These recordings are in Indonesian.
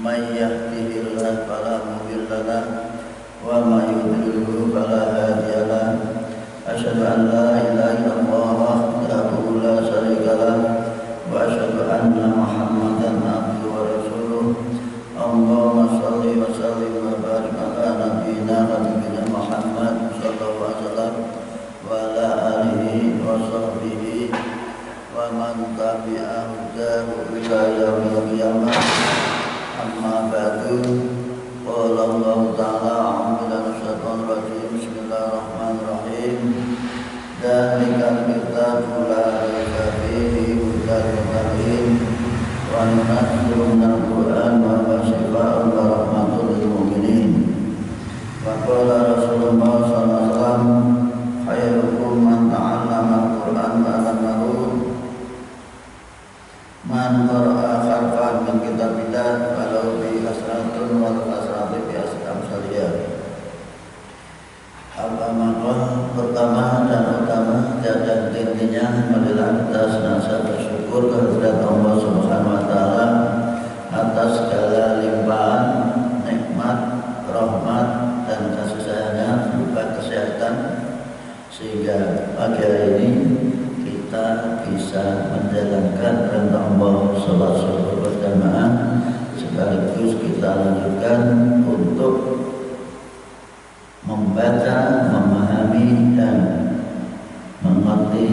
من يهده الله فلا مضل له ومن يضلل فلا هادي له أشهد أن لا إله إلا الله وحده لا شريك له وأشهد أن محمدا عبده ورسوله اللهم صل وسلم وبارك على نبينا محمد صلى الله عليه وسلم وعلى آله وصحبه ومن تبعهم إلى يوم القيامة أما بعد قال الله تعالى أعوذ بالله من الشيطان الرجيم بسم الله الرحمن الرحيم ذلك الكتاب لا ريب فيه هدى للمتقين وننزل من القرآن ما هو شفاء ورحمة للمؤمنين وقال رسول الله صلى الله عليه وسلم خيركم من تعلم القرآن وعلمه man qara'a harfan min kitabillah walau bi kasratun wal kasratu bi amsaliyah. Apa-apa pertama dan utama dan intinya marilah atas rasa bersyukur kehadirat Allah Subhanahu wa taala atas segala limpahan nikmat, rahmat dan kasih sayangnya berupa kesehatan sehingga pagi hari ini kita bisa menjalankan perintah Allah salat subuh berjamaah sekaligus kita lanjutkan untuk membaca, memahami dan mengerti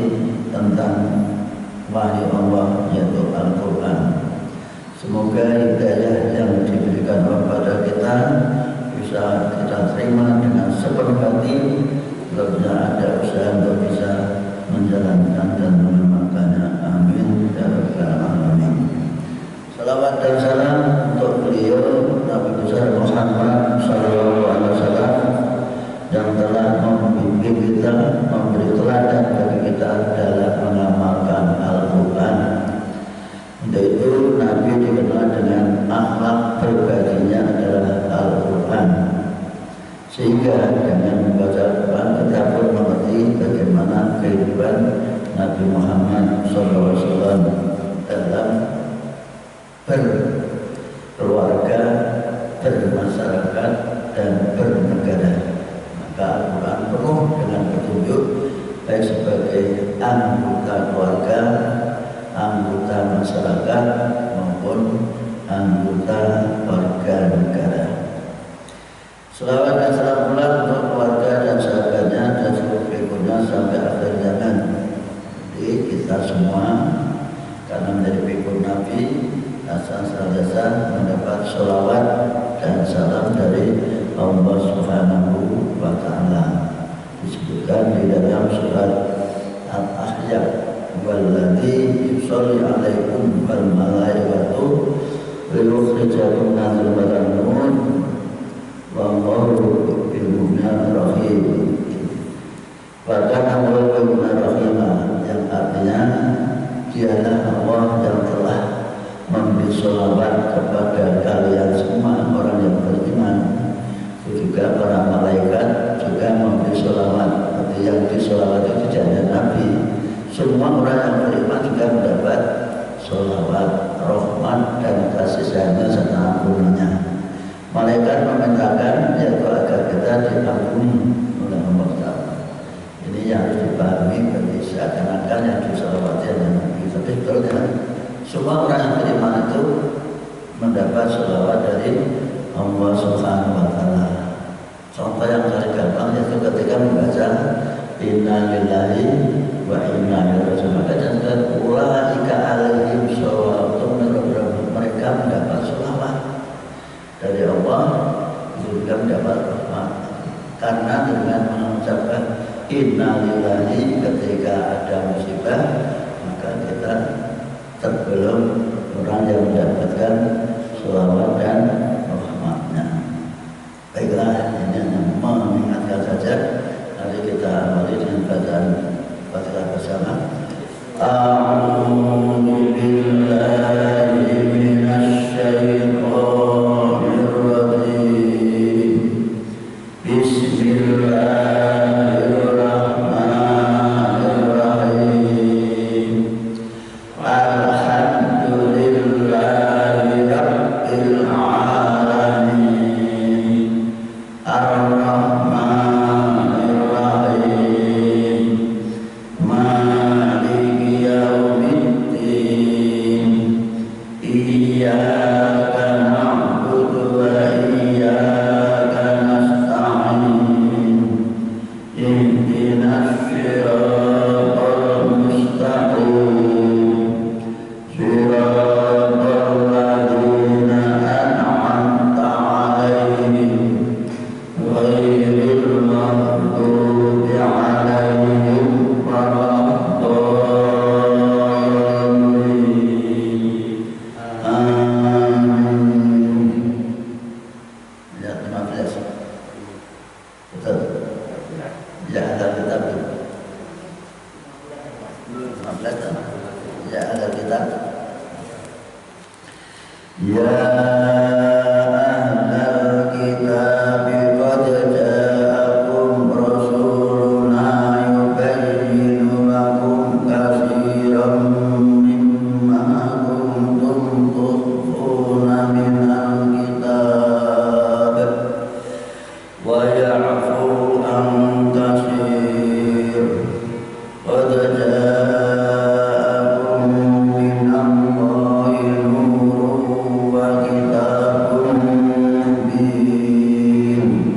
tentang wahyu Allah yaitu Al-Quran. Semoga hidayah yang diberikan kepada kita bisa kita terima dengan sepenuh hati. Bila ada usaha untuk bisa menjalankan dan mengamalkannya. Amin ya rabbal alamin. Salawat dan salam untuk beliau Nabi besar Muhammad sallallahu alaihi wasallam yang telah membimbing kita, memberi teladan bagi kita dalam mengamalkan Al-Quran. Untuk itu Nabi dikenal dengan akhlak pribadinya adalah Al-Quran. Sehingga dengan membaca Al-Quran kita pun mengerti bagaimana kehidupan Nabi Muhammad SAW dalam berkeluarga, bermasyarakat dan bernegara. Maka Al-Quran penuh dengan petunjuk baik sebagai anggota keluarga, anggota masyarakat maupun anggota warga negara. Selawat dan salam pula untuk keluarga dan sahabatnya dan seluruh pengikutnya sampai akhir zaman. Jadi kita semua karena menjadi pengikut Nabi asal senantiasa mendapat selawat dan salam dari Allah Subhanahu wa taala. Disebutkan di dalam surat Al-Ahzab, "Walladzi yusalli 'alaikum wal malaikatu liyukhrijakum minadh nur wallahu bil mu'minina rahim." Bahkan Allah bil mu'minina rahimah, yang artinya dialah Allah yang telah memberi sholawat kepada kalian semua orang yang beriman. Juga para malaikat juga memberi sholawat. Arti yang disolawat itu tidak hanya Nabi, semua orang yang beriman juga mendapat sholawat, rahmat dan kasih sayangnya serta ampuninya. Malaikat memintakan yaitu agar kita diampuni oleh Allah Ta'ala. Ini yang harus dipahami bagi seakan-akan yang disolawati oleh Nabi. Tapi sebetulnya semua orang yang beriman itu mendapat sholawat dari Allah Subhanahu wa taala. Contoh yang paling gampang yaitu ketika membaca inna lillahi wa inna ilaihi raji'un. Maka jangan ulaika alaihim sholawatun min rabbihim, mereka mendapat sholawat dari Allah, juga mendapat rahmat. Karena dengan mengucapkan inna lillahi ketika ada musibah, maka kita tergolong orang yang mendapatkan sholawat dan rahmatnya. Baiklah, ini hanya mengingatkan saja. Mari kita awali dengan bacaan Fatihah bersama. A'udzu billahi minasy syaithanir rajim. Bismillahirrahmanirrahim. Alhamdulillahi rabbil alamin. kitab. Ya ahlal kitab qad ja'akum rasuluna yubayyinu lakum katsiran mimma kuntum tukhfuna minal kitab wa ya'fu an katsir. Qad ja'akum minallahi nurun wa kitabun mubin.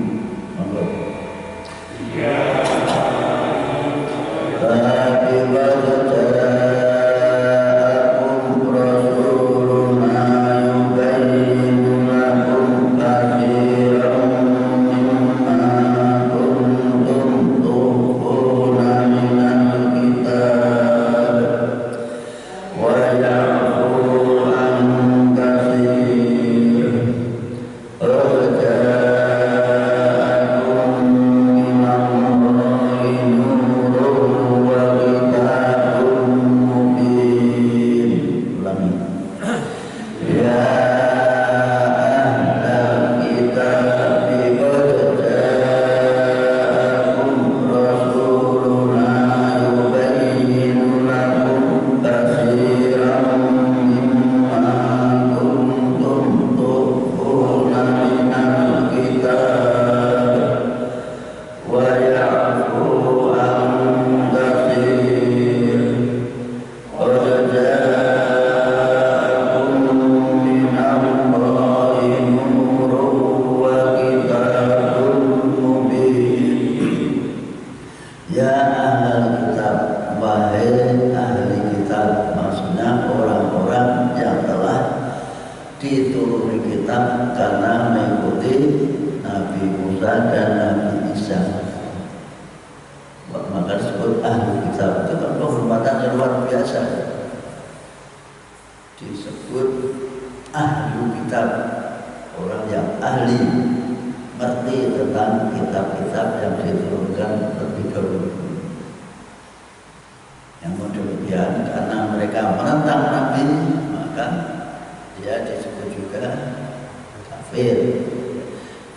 Tapi qad ja'akum rasuluna yubayyinu lakum katsiran mimma kuntum tukhfuna minal kitab wa ya'fu an katsir. Qad ja'akum minallahi nurun wa kitabun mubin. Ulangi. Ya ahlal kitab qad ja'akum rasuluna yubayyinu lakum katsiran mimma kuntum tukhfuna minal kitab wa ya'fu an katsir. Qad ja'akum minallahi nurun wa kitabun mubin. Ya ahlal kitab, wahai ahli kitab, maksudnya orang-orang yang telah dituruni kitab karena mengikuti Nabi Musa dan Nabi Isa. Maka disebut ahli kitab. Itu kan penghormatan yang luar biasa. Disebut ahli kitab, orang yang ahli, ngerti tentang kitab-kitab yang diturunkan lebih dahulu. Yang demikian karena mereka menentang Nabi, maka dia disebut juga kafir.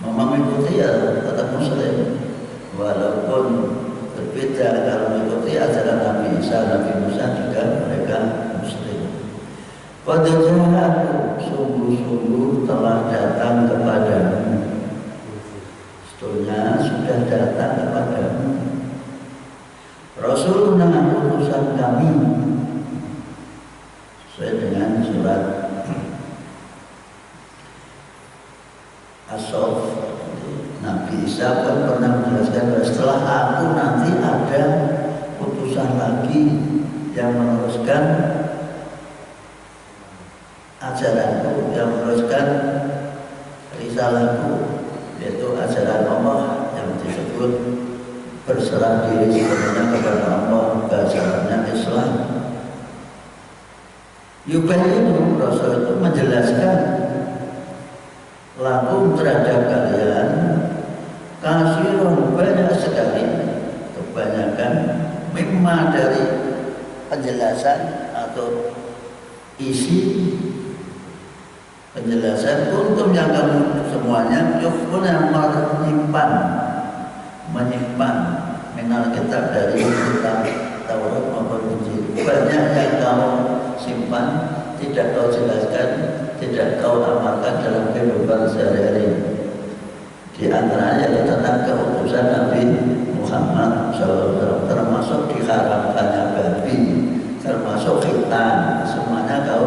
Mengikuti ya tetap muslim, walaupun berbeda. Kalau mengikuti ajaran Nabi Isa, Nabi Musa juga mereka muslim. Qad ja'akum, sungguh-sungguh telah datang kepadamu, sebetulnya sudah datang kepadamu, Rasuluna, utusan kami, sesuai dengan surat As-Saff. Nabi Isa pun pernah menjelaskan bahwa setelah aku nanti ada utusan lagi yang meneruskan ajaranku, yang meneruskan risalahku, yaitu ajaran Allah yang disebut berserah diri sepenuhnya kepada Allah, bahasanya Islam. Yubayyinu, Rasul itu menjelaskan lakum terhadap kalian katsirun, banyak sekali, kebanyakan, mimma dari penjelasan atau isi penjelasan kuntum yang kamu semuanya yukun yang menyimpan minal kitab, dari kitab Taurat maupun Injil. Banyak yang kamu simpan, tidak kau jelaskan, tidak kau amalkan dalam kehidupan sehari-hari. Di antaranya tentang keutusan Nabi Muhammad SAW, termasuk diharamkannya babi, termasuk khitan, semuanya kau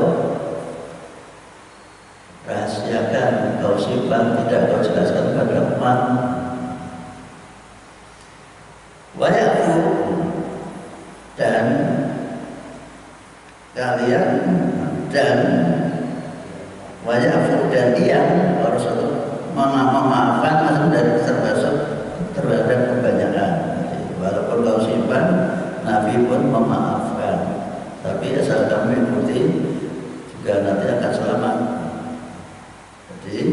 rahasiakan, kau simpan, tidak kau jelaskan kepada umat. Wayaku, dan kalian, dan wayaku, dan dia harus memaafkan, maksud dari termasuk terhadap kebanyakan. Walaupun kau simpan, Nabi pun memaafkan, tapi asal kamu ikuti juga nanti akan selamat. Jadi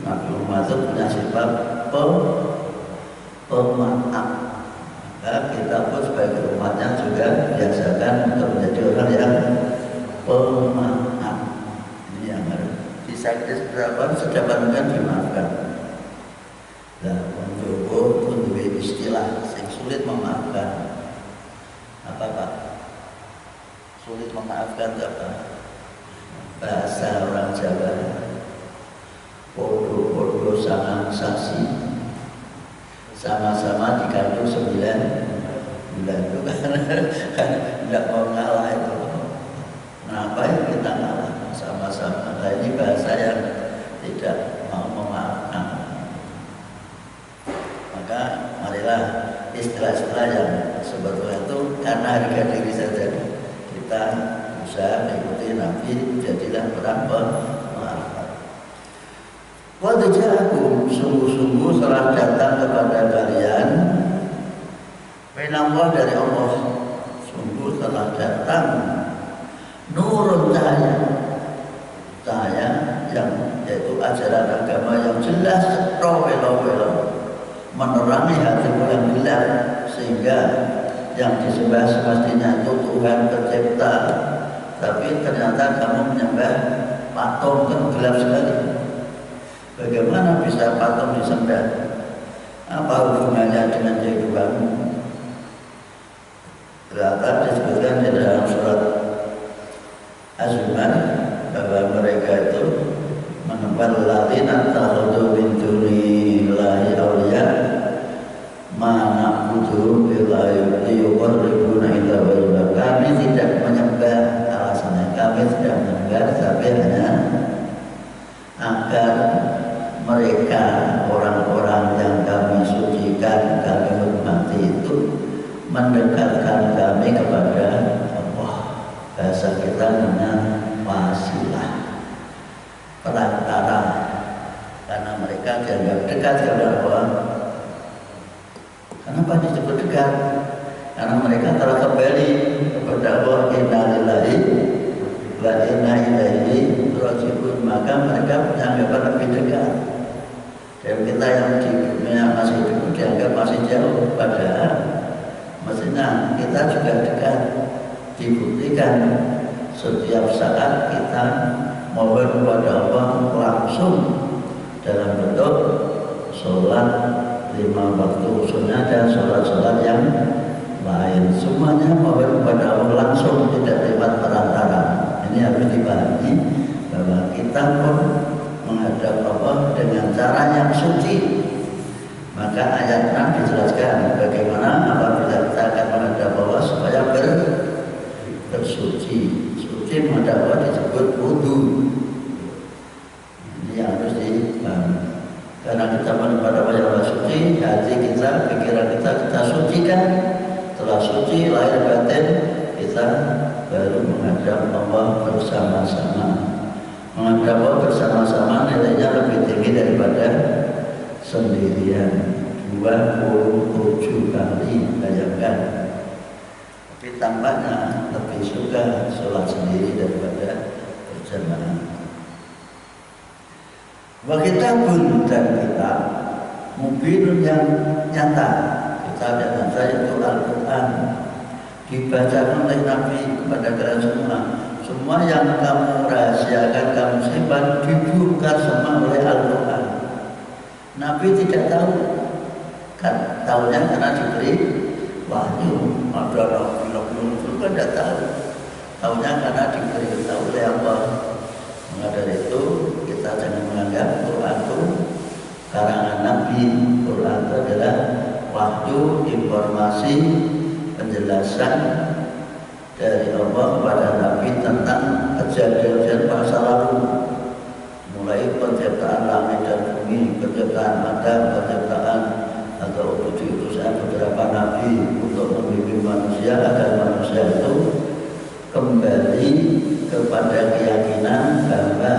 Nabi Muhammad itu punya sifat pemaaf. Maka kita pun sebagai umatnya juga biasakan untuk menjadi orang yang pemaaf. sedapat mungkin dimaafkan. Nah, untuk istilah yang sulit memaafkan apa Pak? Sulit memaafkan apa? Bahasa orang Jawa podo-podo sangang sasi, sama-sama dikandung 9 bulan. Itu kan tidak mau ngalah itu. Ngapain kita ngalah sama-sama? Nah, ini bahasa yang tidak mau memaafkan. Maka marilah istilah-istilah yang sebetulnya itu karena harga diri saja kita berusaha mengikuti Nabi, jadilah orang pemaafan. Waktu ja'akum, sungguh-sungguh telah datang kepada kalian minallah dari Allah, sungguh telah datang nurun cahaya yang yaitu ajaran agama yang jelas, rawelo menerangi hatimu yang gelap, sehingga yang disembah semestinya itu Tuhan pencipta, tapi ternyata kamu menyembah patung, kan gelap sekali. Bagaimana bisa patung disembah? Apa hubungannya dengan kehidupanmu? Ternyata disebutkan di dalam surat Az-Zumar bahwa mereka itu menyembah ladzina takhudhu min dunillahi awliya ma na'budu illa liyuqarribuna ila wajhillah. Kami tidak menyembah, alasannya kami tidak menyembah tapi hanya agar mereka orang-orang yang kami sucikan, kami hormati itu mendekatkan kami kepada Allah. Bahasa kita namanya wasilah, perantara, karena mereka dianggap dekat kepada Allah. Kenapa disebut dekat? Karena mereka telah kembali kepada Allah. Inna lillahi wa inna ilaihi raji'un. Maka mereka dianggap lebih dekat. Dan kita yang di dunia masih hidup dianggap masih jauh. Padahal mestinya kita juga dekat. Dibuktikan setiap saat kita mohon kepada Allah langsung dalam bentuk sholat 5 waktu sunnah dan sholat-sholat yang lain, semuanya mohon kepada Allah langsung, tidak lewat perantara. Ini harus dipahami bahwa kita pun menghadap Allah dengan cara yang suci. Maka ayat 6 dijelaskan bagaimana apabila kita akan menghadap Allah supaya bersuci. Suci menghadap Allah disebut wudu. Ini yang harus dipahami. Karena kita menghadap Allah yang suci, hati kita, pikiran kita sucikan. Setelah suci, lahir batin, kita baru menghadap Allah bersama-sama. Menghadap Allah bersama-sama nilainya lebih tinggi daripada sendirian. 27 kali, bayangkan. Tapi tampaknya lebih suka sholat sendiri daripada berjamaah. Wa kitabun, dan kita mubinun yang nyata. Kitab yang nyata yaitu Al-Quran, dibacakan oleh Nabi kepada kalian semua. Semua yang kamu rahasiakan, kamu simpan, dibuka semua oleh Al-Quran. Nabi tidak tahu, kan tahunya karena diberi wahyu. Ada Nabi itu kan tidak tahu, tahunya karena diberi tahu oleh Allah. Maka dari itu kita jangan menganggap Quran itu karangan Nabi. Quran itu adalah wahyu, informasi, penjelasan dari Allah kepada Nabi tentang kejadian-kejadian masa lalu, mulai penciptaan langit dan bumi, penciptaan Adam, penciptaan atau untuk diutuskan beberapa nabi untuk membimbing manusia agar manusia itu kembali kepada keyakinan bahwa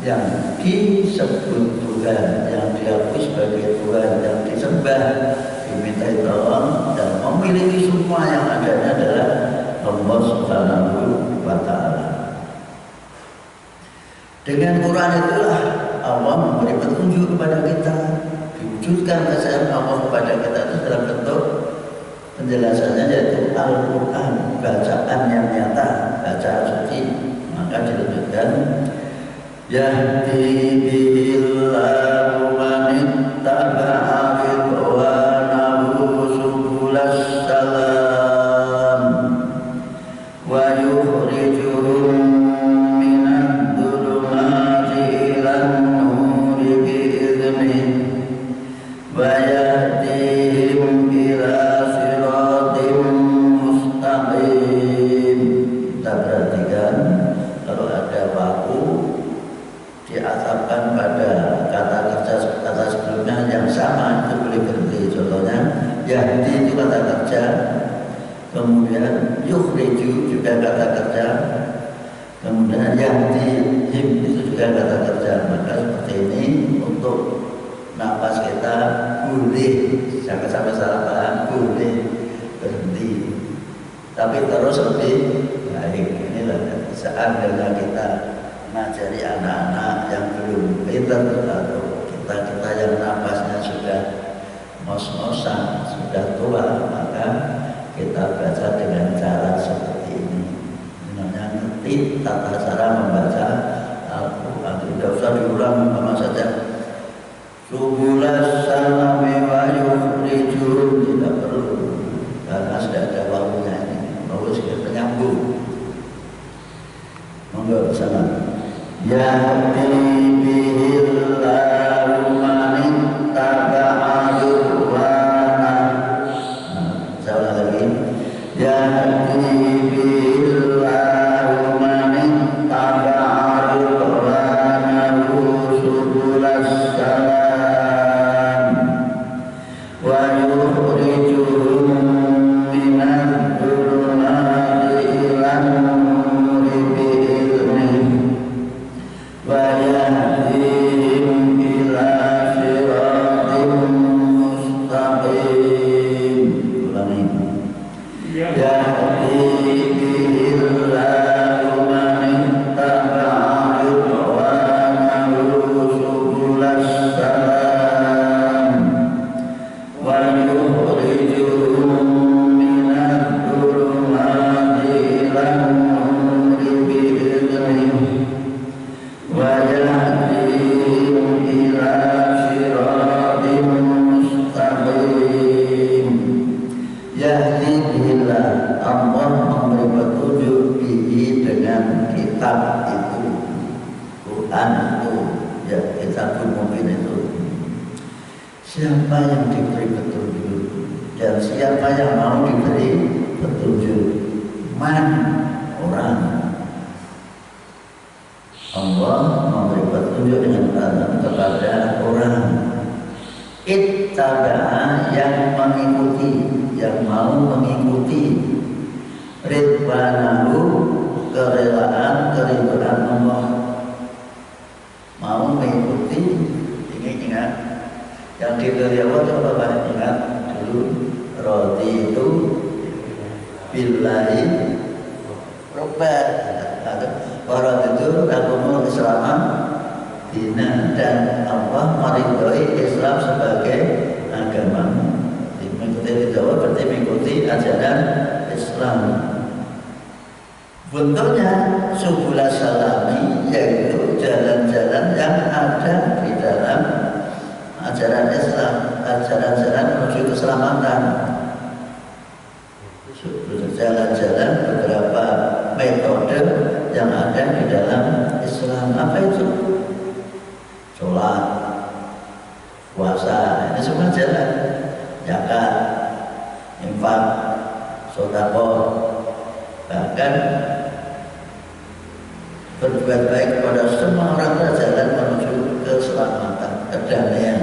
yang disebut Tuhan, yang diakui sebagai Tuhan, yang disembah, dimintai tolong dan memiliki semua yang adanya adalah Allah Subhanahu wa Ta'ala. Dengan Quran itulah Allah memberi petunjuk kepada kita, diwujudkan kesayangan Allah kepada kita itu dalam bentuk penjelasannya yaitu Al-Quran, bacaan yang nyata, bacaan suci. Maka dilanjutkan yahdi bihillahu man ittaba'a ridwanahu subulas salam wa yukhrijuhum minadh dhulumati ilan nuri bi'idhnihi wa yahdihim ila siratim mustaqim. Kita perhatikan kalau ada waktu diatapkan pada kata kerja kata sebelumnya yang sama itu boleh berhenti. Contohnya yahdi itu kata kerja, kemudian yukhriju juga kata kerja, kemudian yahdihim itu juga kata kerja. Maka seperti ini untuk napas kita boleh, jangan sampai salah paham, boleh berhenti, tapi terus lebih baik. Inilah seandainya kita mengajari anak-anak yang belum pintar atau kita yang napasnya sudah ngos-ngosan, sudah tua, maka kita baca dengan cara seperti ini. Namanya ngerti tata cara membaca Al-Quran. Tidak usah diulang sama saja. Subulas salami wa yukhrijun, tidak perlu, karena sudah ada waktunya ini. Lalu sudah penyambung. Monggo bersama. Yahdi bihillahu man ittaba'a ridwanahu. Saya ulang lagi. Yahdi bihillahu man ittaba'a ridwanahu subulas salam wa yukhrijuhum minadh dhulumati ilan nuri bi'idhnihi wa yahdihim ila siratim mustaqim. Ulangi. Yahdi bihillahu man ittaba'a ridwanahu subulas salam wa yukhrijuhum minadh dhulumati ilan nuri bi'idhnihi wa yahdihim ila siratim mustaqim. Yahdi billah, Allah memberi petunjuk bihi dengan kitab itu, Quran itu, ya kitabul mubin itu. Siapa yang diberi petunjuk dan siapa yang mau diberi petunjuk? Man, orang. Allah memberi petunjuk dengan Quran kepada orang. Ittaba'a, yang mengikuti, yang mau mengikuti. Ridwanahu, kerelaan, keridhaan Allah. Mau mengikuti, ingat yang diberi Allah coba banyak ingat dulu. Raditu billahi robban, orang itu agama Islam dina, dan Allah meridhoi Islam sebagai agama. Mengikuti Ridho berarti mengikuti ajaran Islam. Bentuknya subulas salami, yaitu jalan-jalan yang ada di dalam ajaran Islam, ajaran-jalan menuju keselamatan. Jalan-jalan beberapa metode yang ada di dalam Islam. Apa itu? Sholat, puasa, ini semua jalan. Zakat, infak, sedekah, bahkan berbuat baik kepada semua orang, jalan menuju keselamatan, kedamaian.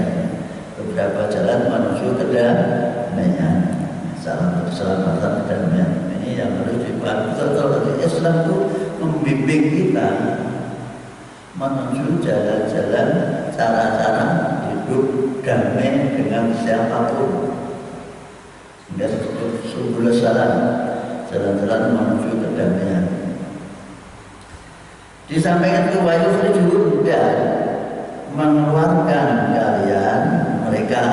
Beberapa jalan menuju kedamaian, salam keselamatan, kedamaian. Ini yang harus dipahami betul-betul. Islam itu membimbing kita menuju jalan-jalan, cara-cara hidup damai dengan siapapun. Hingga sebelum salam, jalan-jalan menuju kedamaian. Disampaikan itu wahyu juga mengeluarkan kalian, mereka.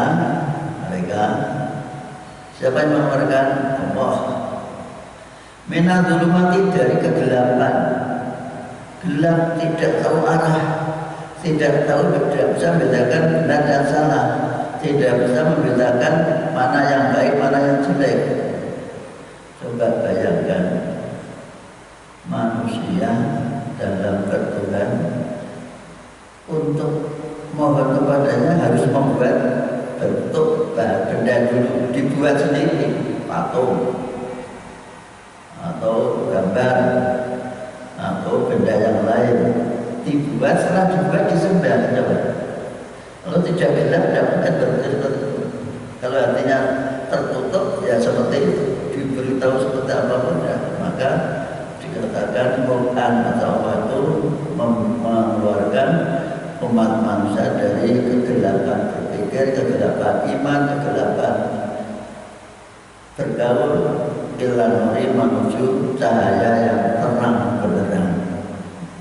Siapa yang mengeluarkan? Allah. Minadh dhulumati, dari kegelapan. gelap, tidak tahu arah, tidak bisa membedakan benar dan salah, tidak bisa membedakan mana yang baik, mana yang jelek. Coba bayangkan manusia dalam bertuhan untuk mohon kepadanya harus membuat bentuk benda dulu, dibuat sendiri, patung atau gambar atau benda yang lain dibuat, setelah dibuat disembah. Kalau tidak beda, tidak mungkin tertutup. Kalau artinya tertutup, ya seperti itu, diberitahu seperti apapun ya, maka dikatakan Quran atau apa itu mengeluarkan umat manusia dari kegelapan berpikir, kegelapan iman, kegelapan bergaul, ilanuri menuju cahaya yang terang benderang.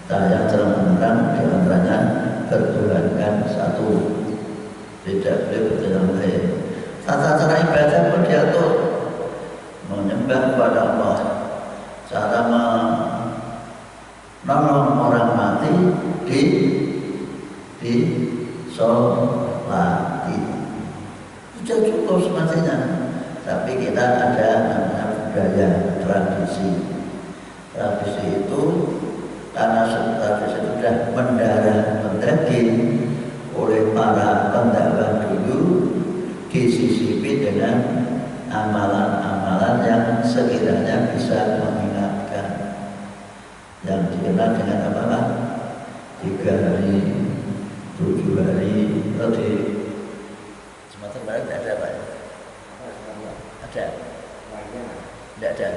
Cahaya terang benderang diantaranya bertuhankan satu, tidak boleh berjalan lain. Tata cara ibadah pun diatur, menyembah kepada Allah, cara menolong orang mati di solati. Sudah cukup semestinya. Tapi kita ada namanya budaya, tradisi. Tradisi itu karena tradisi sudah mendarah mendaging oleh para pendakwa dulu, disisipi dengan amalan-amalan yang sekiranya bisa mengingatkan, yang dikenal dengan apa? 3 hari, 7 hari. Kalau di Sumatera Barat tidak ada Pak? Ada? Tidak ada.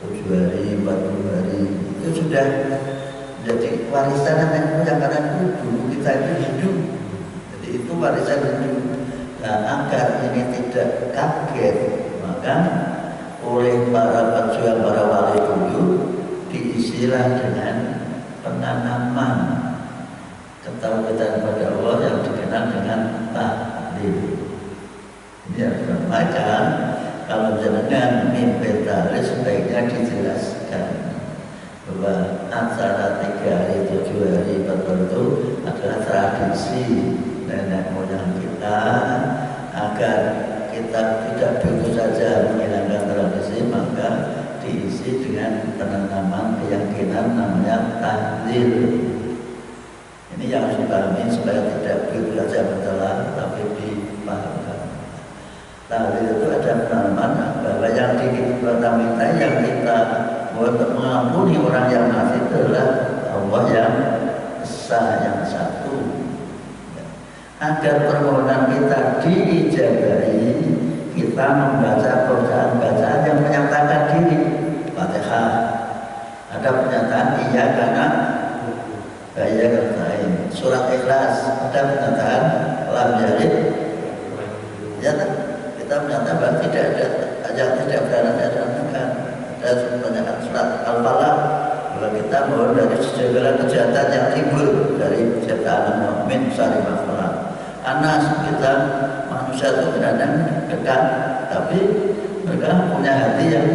7 hari, 40 hari itu sudah jadi warisan nenek moyang, karena itu dulu kita itu hidup. Jadi itu warisan hidup. Nah, agar ini tidak kaget, maka oleh para pejuang, para wali dulu diisilah dengan penanaman ketakwaan pada Allah yang dikenal dengan tahlil. Ini harus membaca. Kalau jangan mimpi tahlil sebaiknya dijelaskan bahwa acara 3 hari, 7 hari, 40 itu adalah tradisi nenek moyang kita, agar kita tidak begitu saja menghilangkan tradisi, maka diisi dengan penanaman keyakinan namanya tahlil. Ini yang harus dipahami supaya tidak begitu saja berjalan, tapi dipahamkan. Tahlil itu ada penanaman bahwa yang minta, yang kita untuk mengampuni orang yang mati adalah Allah yang Esa, yang satu. Agar permohonan kita diijabahi, kita membaca bacaan-bacaan yang menyatakan diri. Fatihah ada pernyataan iya karena iya karena. Surat Ikhlas ada pernyataan lam yalid, ya kita menyatakan bahwa tidak ada yang tidak beranak dan ada pernyataan surat Al-Falaq bahwa kita mohon dari segala kejahatan yang timbul dari ciptaan mukmin syari masalah. Anas, kita manusia itu kadang dekat, tapi mereka punya hati yang,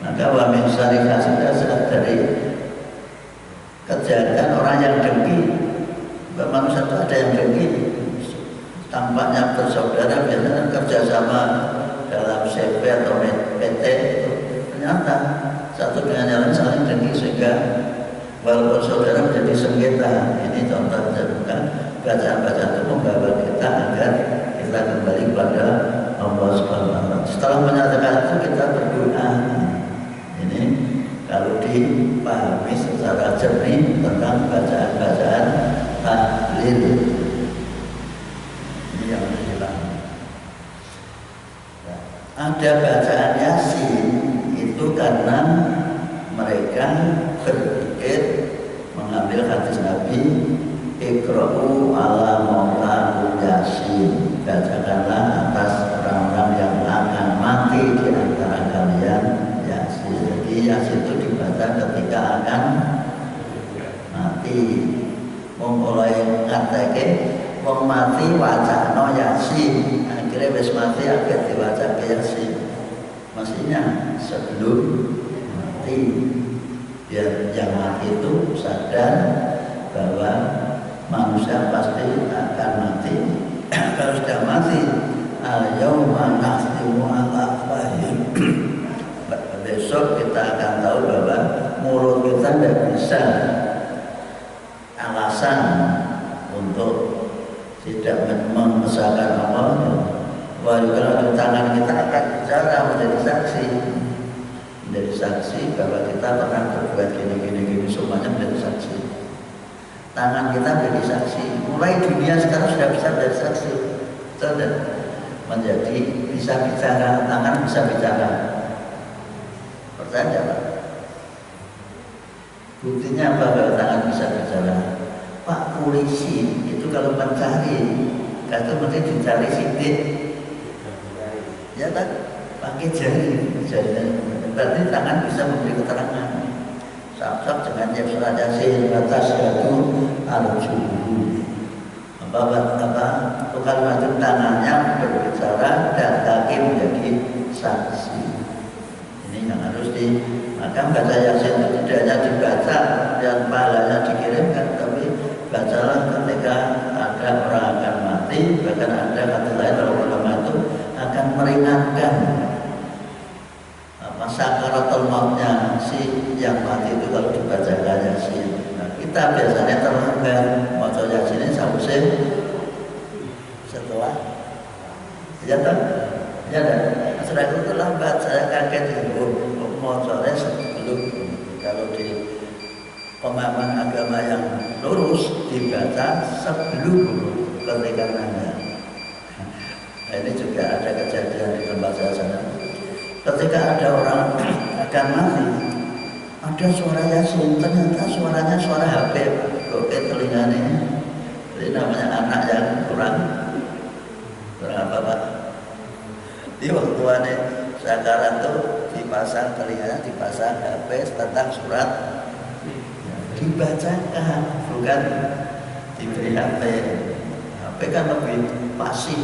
maka wa min syari hasidin, dari kejahatan orang yang dengki. Manusia itu ada yang dengki, tampaknya bersaudara biasanya kerjasama dalam CV atau PT itu, ternyata satu dengan yang lain saling dengki sehingga walaupun saudara menjadi sengketa. Ini contoh bukan bacaan-bacaan itu membawa kita agar kita kembali kepada Allah Subhanahu wa Ta'ala. Setelah menyatakan itu kita berdoa. Ini kalau dipahami secara jernih tentang bacaan-bacaan tahlil, ini yang harus dipahami. Ada bacaan Yasin itu karena mereka berpikir mengambil hadis Nabi, Iqra'u ala maulakum Yasin, bacakanlah atas orang-orang yang akan mati di antara kalian Yasin. Jadi Yasin itu dibaca ketika akan mati. Memulai ngateke wong mati wacana Yasin, akhirnya wis mati akhir diwaca Yasin. Maksudnya sebelum mati. biar yang mati itu sadar bahwa manusia pasti akan mati. Kalau sudah mati, al-yauma nakhtimu ala afwahihim, besok kita akan tahu bahwa mulut kita tidak bisa alasan untuk tidak mengesahkan Allah. Kalau di tangan kita akan bicara, menjadi saksi bahwa kita pernah berbuat gini, semuanya menjadi saksi. Tangan kita menjadi saksi. Mulai dunia sekarang sudah bisa menjadi saksi. Sudah menjadi bisa bicara, tangan bisa bicara. Percaya Pak? Buktinya apa kalau tangan bisa bicara? Pak polisi itu kalau mencari, itu mesti dicari sidik. Ya kan? Pakai jari. Berarti tangan bisa memberi keterangan. Sab-sab dengan surat Yasin atas yaitu al-juhu. Bukan macam tangannya berbicara dan kaki menjadi saksi. Ini yang harus maka baca Yasin itu tidak hanya dibaca dan pahalanya dikirimkan, tapi bacalah ketika ada orang akan mati. Bahkan ada kata lain dalam ulama itu akan meringankan sakaratul mautnya si yang mati itu kalau dibacakan Yasin. Nah, kita biasanya terlambat baca Yasin ini setelah ya kan? Ya kan? Setelah itu terlambat, saya kaget itu motornya sebelum. Kalau di pemahaman agama yang lurus dibaca sebelum ketika nanya. Nah, ini juga ada kejadian di tempat saya sana. Ketika ada orang akan mati, ada suara Yasin, ternyata suaranya suara HP, kok telinganya. Ini namanya anak yang kurang apa Pak? Di waktu ini sekarang tuh dipasang telinganya, dipasang HP tentang surat, dibacakan, bukan diberi HP. HP kan lebih pasif,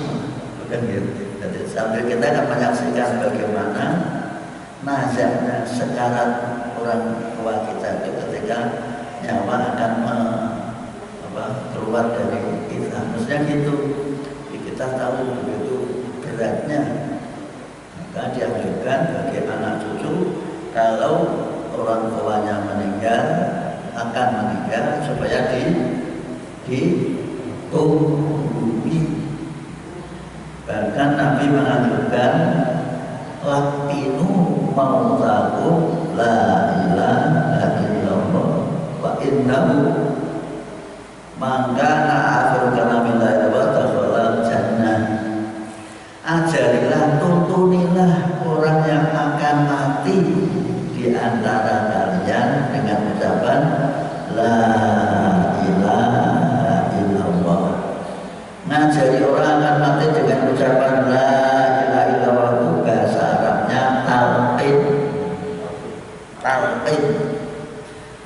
bukan gitu. Jadi sambil kita akan menyaksikan bagaimana nazarnya sekarat orang tua kita itu ketika nyawa akan keluar dari kita. Maksudnya gitu. Kita tahu begitu beratnya. Maka dianjurkan bagi anak cucu kalau orang tuanya meninggal akan meninggal supaya ditunggu. Bahkan Nabi menganjurkan laqinu mautakum la ilaha illallah wa innahu mangkana akhir kalami la ilaha illallah jannah. Ajarilah, tuntunilah orang yang akan mati di antara kalian dengan ucapan la ilaha illallah. Ngajari orang akan mati dengan ucapan la ilaha illallah itu bahasa Arabnya talqin.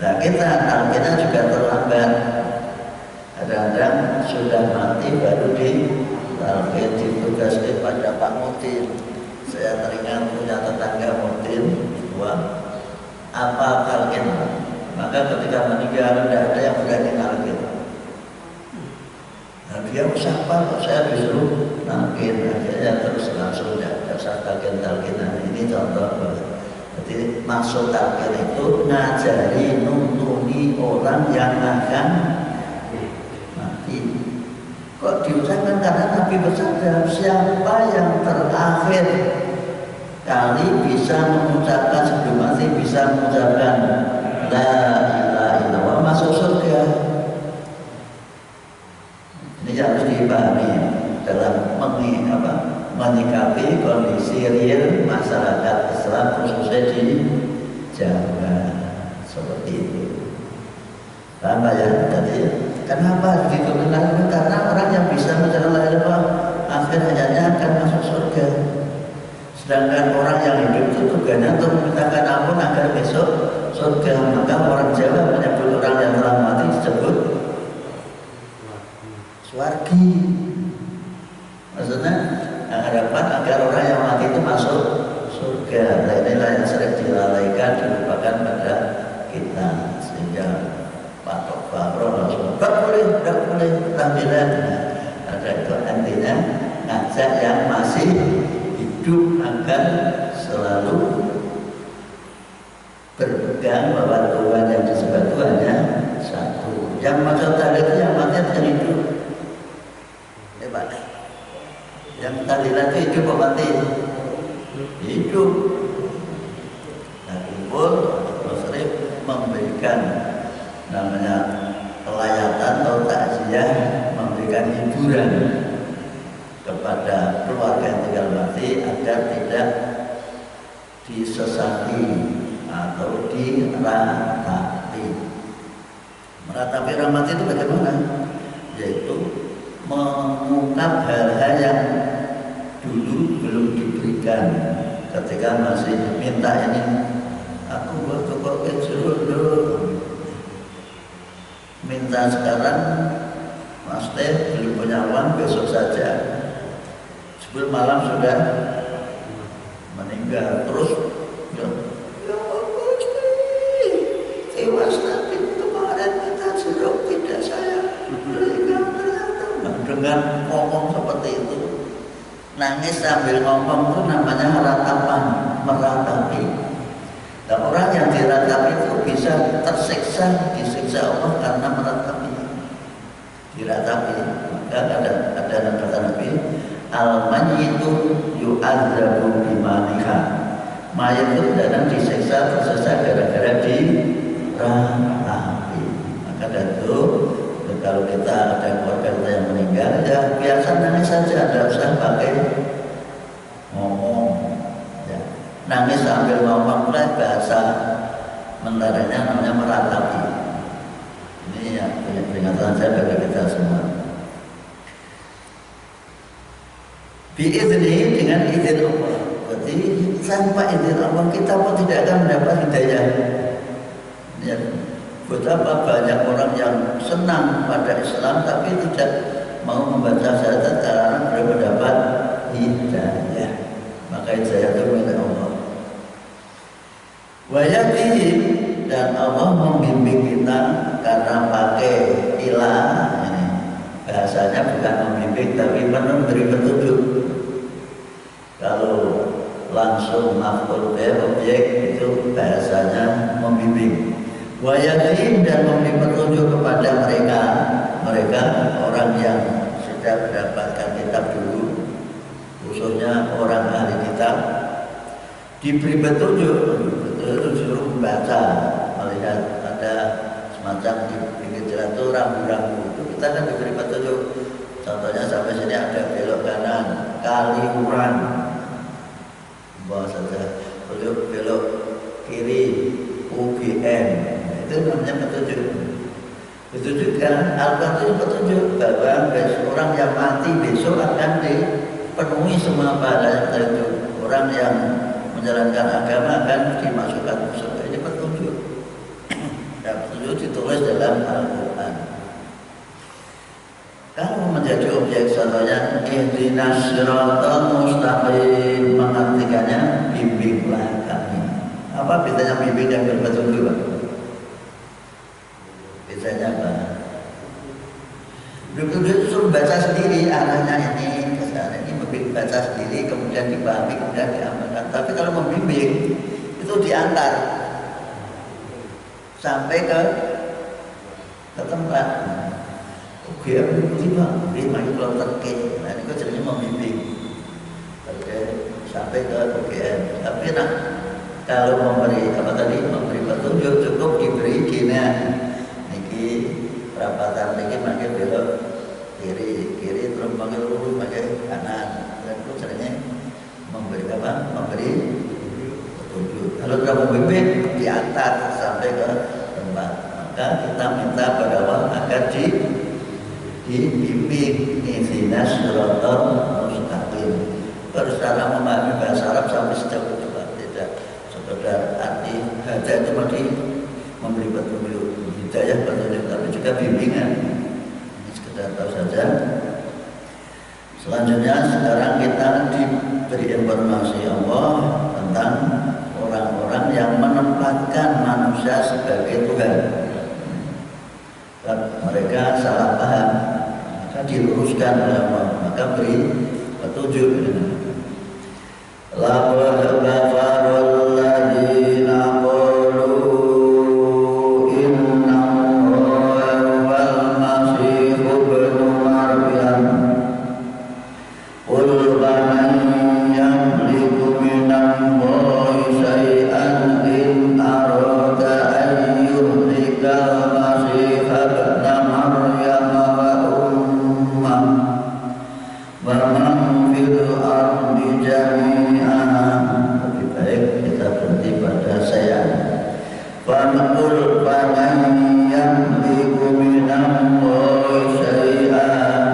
Nah kita talqinnya juga terlambat. Kadang-kadang sudah mati baru talqin, ditugaskan pada Pak Mutin. Saya teringat punya tetangga Mutin, apa talqin? Maka ketika meninggal tidak ada yang berani talqin. Nah, dia usahakan kok saya disuruh talqin, akhirnya terus langsung tidak usah talqin-talqinan. Ini contoh. Jadi maksud talqin itu ngajari, nuntuni orang yang akan mati. Kok diucapkan karena Nabi bersabda, siapa yang terakhir kali bisa mengucapkan sebelum mati bisa mengucapkan la ilaha illallah masuk surga. Ini harus dipahami dalam menyikapi kondisi real masyarakat Islam khususnya di Jawa seperti itu. Paham ya? Jadi kenapa diturunkan? Karena orang yang bisa menjalankan la ilaha illallah akhir hayatnya akan masuk surga. Sedangkan orang yang hidup itu tugasnya untuk memintakan ampun agar besok surga. Maka orang Jawa menyebut orang yang telah mati disebut swargi. Maksudnya harapan agar orang yang mati itu masuk surga. Nah inilah yang sering dilalaikan, dilupakan pada kita. tidak boleh tahlilan. Ada itu artinya ngajak yang masih hidup agar selalu berpegang bahwa Tuhan yang disebut itu hanya satu. Yang maksud tahlil itu yang mati atau hidup? Pak. Yang tahlilan itu hidup apa mati? Hidup. Nah, kumpul sering memberikan namanya kelayatan atau takziah, memberikan hiburan kepada keluarga yang tinggal mati agar tidak disesati atau diratapi. Meratapi orang mati itu bagaimana? Yaitu mengungkap hal-hal yang dulu belum diberikan ketika masih minta ini. Aku buat toko kecil dulu, minta sekarang, Mas Teh belum punya uang, besok saja. Sebelum malam sudah meninggal. Terus ya bagus nih, tewas nanti kemarin kita sudah tidak saya meninggal ternyata. Dengan ngomong seperti itu, nangis sambil ngomong itu namanya meratapan, meratapi. Dan orang yang diratapi itu bisa tersiksa, disiksa Allah karena meratapi, diratapi. Maka ada kata Nabi, al-mayyitu yu'adzabu bimaniha. Mayat itu kadang disiksa, tersiksa gara-gara diratapi. Maka dari itu kalau kita ada keluarga kita yang meninggal, ya biasa nangis saja, tidak usah pakai ngomong. Ya. Nangis sambil ngomong lah, bahasa mentaranya namanya meratapi. Ini ya peringatan saya bagi kita semua. Biidznihi, dengan izin Allah. Berarti tanpa izin Allah kita pun tidak akan mendapat hidayah. Ya. Betapa banyak orang yang senang pada Islam tapi tidak mau membaca syahadat karena belum mendapat hidayah. Maka hidayah itu milik Allah. Wa yahdihim, dan Allah membimbing kita karena pakai ilah. Ini bahasanya bukan membimbing tapi memberi petunjuk. Kalau langsung maf'ul bih, objek, itu bahasanya membimbing. Wa yahdihim, dan memberi petunjuk kepada mereka orang yang sudah mendapatkan kitab dulu, khususnya orang ahli kitab, diberi petunjuk, disuruh membaca, melihat ada semacam di pinggir jalan itu rambu-rambu, itu kita kan diberi petunjuk. Contohnya sampai sini ada belok kanan, Kaliuran, bawa saja, belok kiri, UGM. Itu namanya petunjuk. Petunjuk kan, Al-Quran itu petunjuk bahwa orang yang mati besok akan dipenuhi semua pahala itu. Orang yang menjalankan agama akan dimasukkan surga. Ini petunjuk. Dan petunjuk ditulis dalam Al-Quran. Kalau menjadi objek contohnya ihdinas siratal mustaqim, mengartikannya bimbinglah kami. Apa bedanya bimbing dan berpetunjuk, Pak? Bedanya apa? Petunjuk itu suruh baca sendiri, arahnya ini ke sana, ini baca sendiri, kemudian dipahami, kemudian diamalkan. Tapi kalau membimbing itu diantar sampai ke tempat. Oke, lima itu kalau terkait, nah ini jadinya membimbing sampai ke UGM. Tapi kalau memberi petunjuk cukup diberi gini, niki perapatan niki makin belok kiri terus makin lurus makin kanan, dan itu jadinya memberi petunjuk. Kalau tidak membimbing diantar sampai ke tempat, maka kita minta pada Allah agar dibimbing ihdinas siratal mustaqim. Terus cara memahami bahasa Arab sampai sejauh itu tidak sekedar arti hajat itu memberi petunjuk, hidayah petunjuk, tapi juga bimbingan. Ini sekedar tahu saja. Selanjutnya sekarang kita diberi informasi Allah tentang orang-orang yang menempatkan manusia sebagai Tuhan. mereka salah paham, maka diluruskan oleh Allah, maka beri petunjuk. Laqad kafara alladziina qalu inna Allaha wal masiihu ibnu Maryam qul faman yamliku minallahi syai'an in arada an yuhlikal masiiha ibna Maryam wa ummah wa man fil ardi jami'an. Lebih baik kita berhenti pada saya. Faqul faman yamliku minallahi syai'an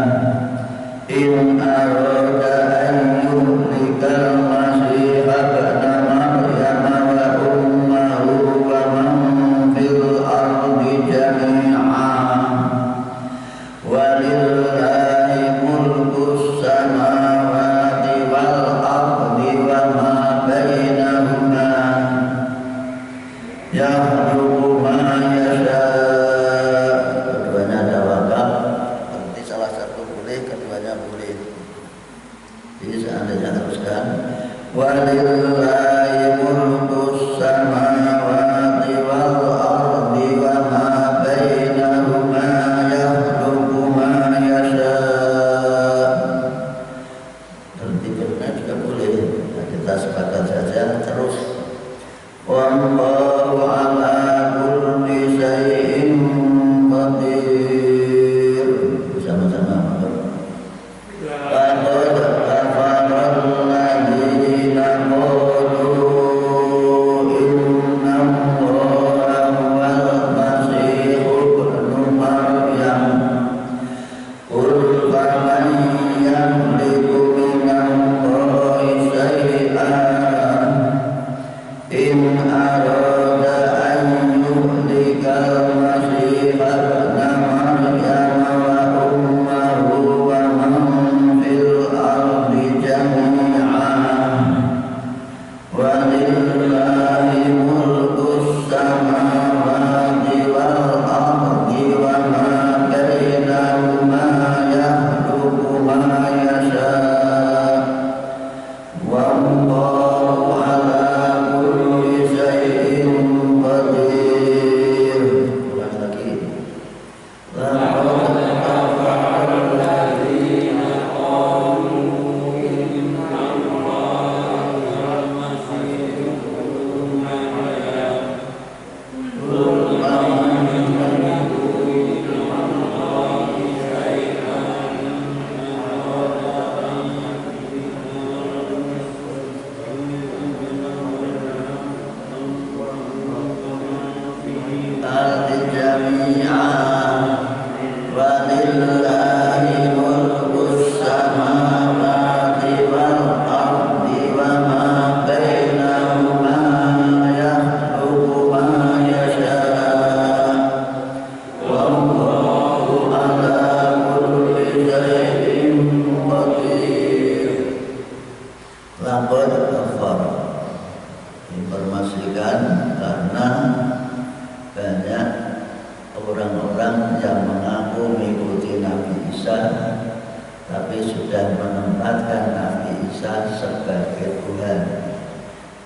in arada an yuhlikal masiiha ibna Maryam wa ummahu wa man fil ardi jami'an walillahi mulkus samawati wal ardi wa ma bainahuma yakhluqu ma yasha. Keduanya ada wakaf, berarti salah satu boleh, keduanya boleh. Jadi seandainya teruskan walillahi mulkus samawati wal ardi wa ma bainahuma yakhluqu ma yasha. Tertibnya juga boleh. Nah, kita sepakat saja terus. Wallahu ala kulli syai'in qadir. Bersama-sama. Laqad kafara alladziina qalu inna Allaha wal masiihu ibnu Maryam qul faman yamliku minallahi syai'an in arada an yuhlikal masiiha ibna Maryam wa ummahu wa man fil ardi jami'an walillahi mulkus samawati wal ardi wa ma bainahuma yakhluqu ma yasha wallahu ala kulli syai'in qadir. Ulang lagi. Laqad kafara alladziina qalu inna Allaha wal masiihu ibnu Maryam qul faman yamliku minallahi syai'an in arada an ardi jami'an walillahi mulkus samawati wal ardi wa ma bainahuma yakhluqu ma yasha wallahu ala kulli syai'in qadir. Laqad kafara diinformasikan karena banyak orang-orang yang mengaku mengikuti Nabi Isa tapi sudah menempatkan Nabi Isa sebagai Tuhan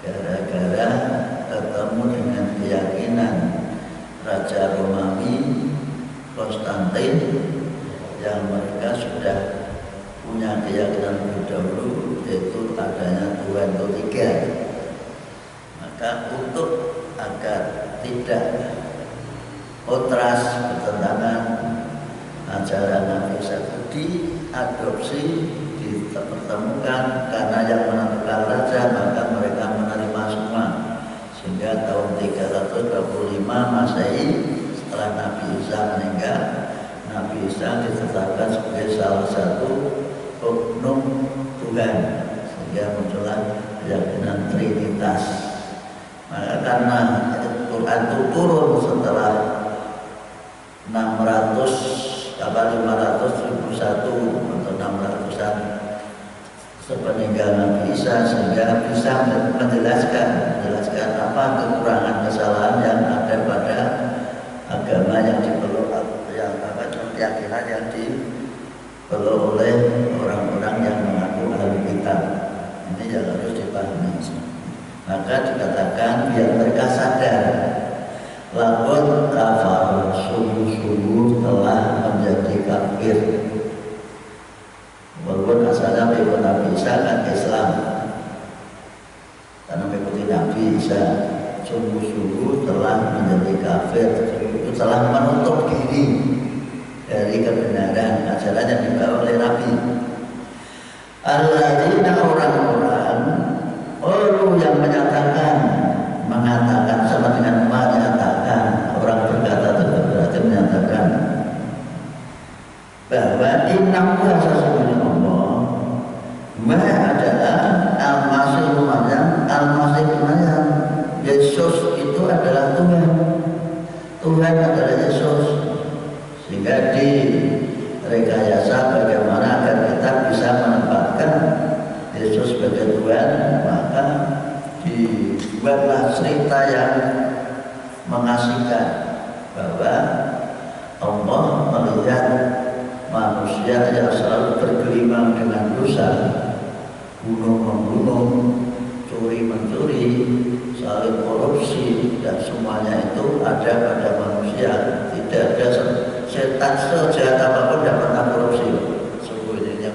gara-gara ketemu dengan keyakinan Raja Romawi Konstantin yang mereka sudah punya keyakinan lebih dahulu, yaitu adanya Tuhan ketiga. Maka untuk agar tidak kontras bertentangan ajaran Nabi Isa diadopsi, dipertemukan, karena yang menentukan raja maka mereka menerima semua. Sehingga tahun 325 Masehi setelah Nabi Isa meninggal, Nabi Isa ditetapkan sebagai salah satu oknum Tuhan, sehingga muncullah keyakinan Trinitas. Maka karena Quran itu turun setelah 501 atau 600-an sepeninggal Nabi Isa, sehingga bisa menjelaskan apa kekurangan kesalahan yang ada pada agama yang dipeluk, yang yang dipeluk oleh orang-orang yang mengaku ahli kitab. Ini yang harus dipahami. Maka dikatakan biar mereka sadar, lakon kafar, sungguh-sungguh telah menjadi kafir. Walaupun asalnya mengikuti Nabi Isa kan Islam, karena mengikuti Nabi Isa, sungguh-sungguh telah menjadi kafir, itu telah menutup diri dari kebenaran ajaran yang dibawa oleh Nabi. Alladzina orang-orang yang mengatakan sama dengan menyatakan, orang berkata itu berarti menyatakan bahwa innallaha sesungguhnya Allah adalah al-masih Maryam. Yesus itu adalah Tuhan adalah Yesus. Sehingga direkayasa bagaimana agar kita bisa menempatkan Yesus sebagai Tuhan, maka dibuatlah cerita yang mengasihkan bahwa Allah melihat manusia yang selalu bergelimang dengan dosa, bunuh-membunuh, curi-mencuri, saling korupsi, dan semuanya itu ada pada manusia. Tidak ada setan sejahat apapun tidak pernah korupsi. Sebenarnya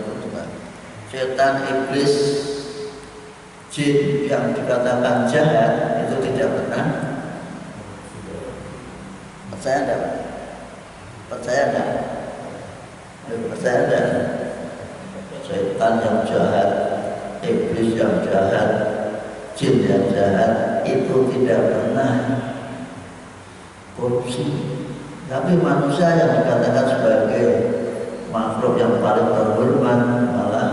setan, iblis, jin yang dikatakan jahat itu tidak pernah. Percaya enggak? Percaya enggak? Percaya enggak? Setan yang jahat, iblis yang jahat, jin yang jahat itu tidak pernah korupsi. Tapi manusia yang dikatakan sebagai makhluk yang paling terhormat malah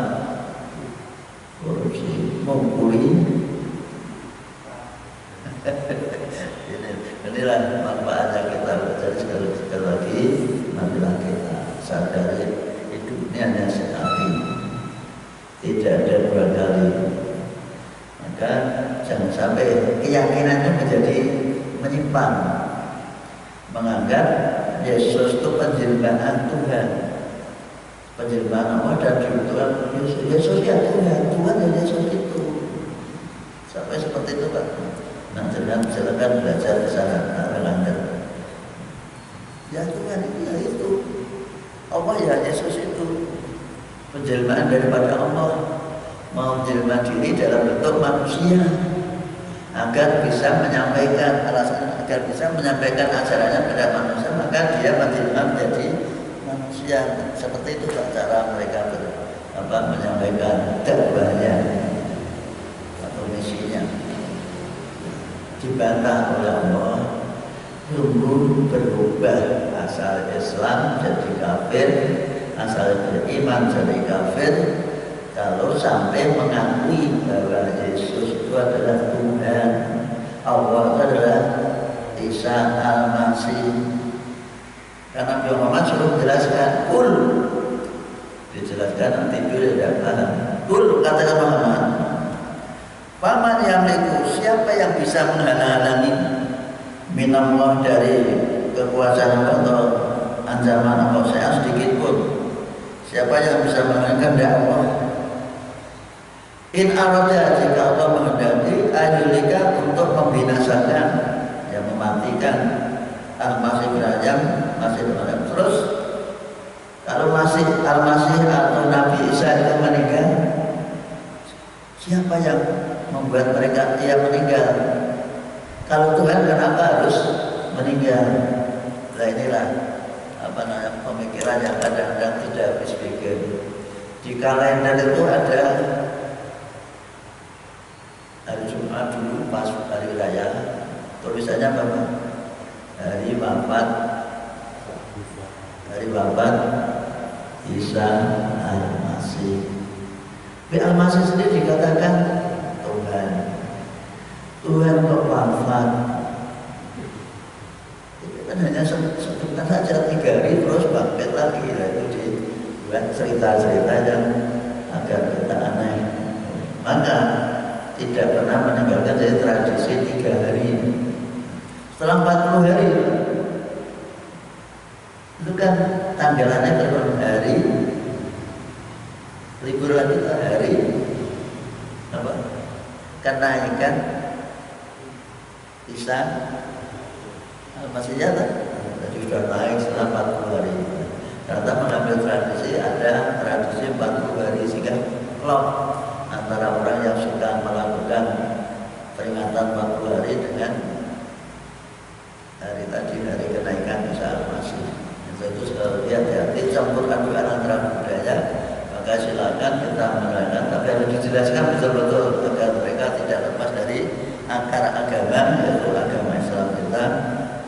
korupsi, mengkuli. Inilah manfaatnya kita belajar sekali lagi. Marilah kita sadari hidup ini hanya sekali, tidak ada dua kali. Maka jangan sampai keyakinan itu menjadi menyimpang, menganggap Yesus itu penjelmaan Tuhan, penjelmaan Allah dan Tuhan. Yesus ya Tuhan ya Yesus itu. Sampai seperti itu Pak. Nah, silakan belajar ke sana, Melanggar. Ya Tuhan itu ya itu, Allah ya Yesus itu, penjelmaan daripada Allah, mau menjelma diri dalam bentuk manusia agar bisa menyampaikan agar bisa menyampaikan ajarannya kepada manusia, maka dia menjelma menjadi manusia. Seperti itu cara mereka menyampaikan dakwahnya atau misinya. Dibantah oleh Allah, sungguh berubah, asal Islam jadi kafir, asal beriman jadi kafir kalau sampai mengakui bahwa Yesus itu adalah Tuhan, Allah adalah Isa Al-Masih. Karena Nabi Muhammad suruh menjelaskan, dijelaskan nanti dulu tidak paham. Katakan Muhammad, paman yang itu, siapa yang bisa menghalang-halangi minallah dari kekuasaan Allah atau ancaman Allah saya sedikit pun? Siapa yang bisa menghalangi Allah? In arada, jika Allah menghendaki ayulika untuk membinasakan, yang mematikan Al-Masih Maryam, terus kalau Al-Masih atau Nabi Isa itu meninggal, siapa yang membuat mereka meninggal? Kalau Tuhan kenapa harus meninggal? Nah inilah pemikiran yang kadang-kadang tidak habis pikir. Di kalender itu ada hari Jumat dulu pas hari raya, tulisannya apa? Hari wafat Isa Al-Masih. Al-Masih sendiri dikatakan Tuhan kok wafat. Itu kan hanya sebentar saja, 3 hari terus bangkit lagi. Itu dibuat cerita-cerita yang agak kita aneh. Maka tidak pernah meninggalkan dari tradisi 3 hari. Setelah 40 hari Itu kan tanggalannya kalau hari libur lagi hari apa? Kenaikan Isa masih nyata. Jadi sudah naik setelah 40 hari. Ternyata mengambil tradisi, ada tradisi 40 hari sehingga klop antara orang yang sudah melakukan peringatan 40 hari dengan hari tadi, hari kenaikan Isa Masih. Itu hati-hati campur aduan antara budaya, maka silakan kita merayakan, tapi harus dijelaskan betul-betul agar mereka tidak lepas dari akar agama, yaitu agama Islam kita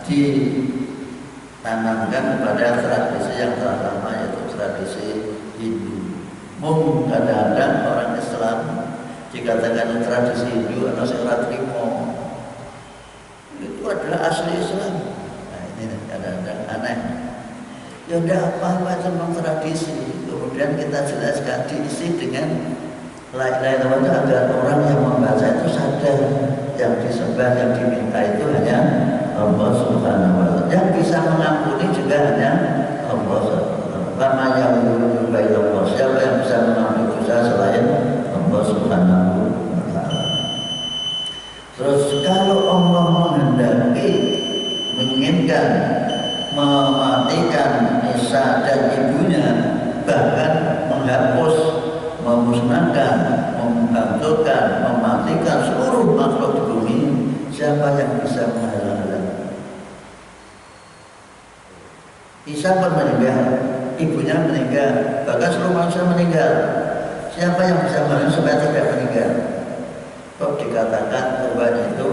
ditanamkan kepada tradisi yang telah lama, yaitu tradisi Hindu. Mungkin kadang-kadang orang Islam dikatakan tradisi Hindu atau secara trimo itu adalah asli Islam. Nah ini kadang-kadang aneh. Ya udah apa-apa tentang tradisi, kemudian kita jelaskan diisi dengan lain-lain agar orang yang membaca itu sadar yang disembah, yang diminta itu hanya Allah Subhanahu wa Ta'ala. Yang bisa mengampuni juga hanya Allah Subhanahu wa Ta'ala. Siapa yang bisa mengampuni dosa selain Allah Subhanahu wa Ta'ala. Terus kalau Allah menghendaki, menginginkan mematikan Isa dan ibunya, bahkan menghapus, memusnahkan, menghancurkan, mematikan seluruh makhluk di bumi, siapa yang bisa menghalang-halang? Isa pun meninggal, ibunya meninggal, bahkan seluruh manusia meninggal. Siapa yang bisa menghalang supaya tidak meninggal? Kok dikatakan korban itu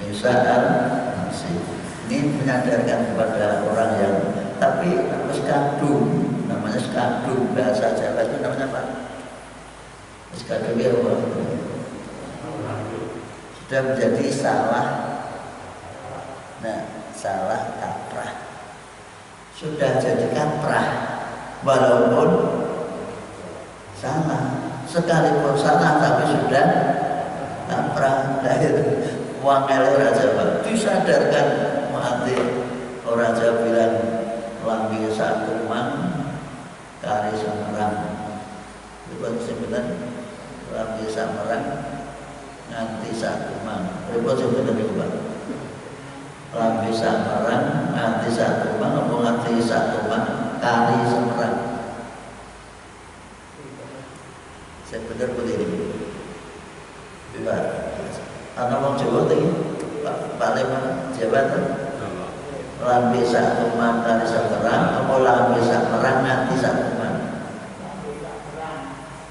Isa al-Masih? Ini menyadarkan kepada orang yang, tapi skadum, namanya skadum, bahasa Jawa itu namanya apa? Skadum ya Allah. Sudah menjadi salah, nah salah kaprah, sudah jadi kaprah, walaupun salah, sekalipun salah tapi sudah kaprah. Wangel Raja Pak disadarkan mati orang Jawa bilang lambi satu mang kari semerang. Itu sebenarnya lambi semerang nganti satu mang. Itu sebenarnya juga lambi semerang nganti satu mang atau nganti satu mang kari semerang. Sebenarnya begini. Anak orang Jawa tadi, paling Jawa tu, lambi satu man kali semerang, atau lambi semerang nanti satu man,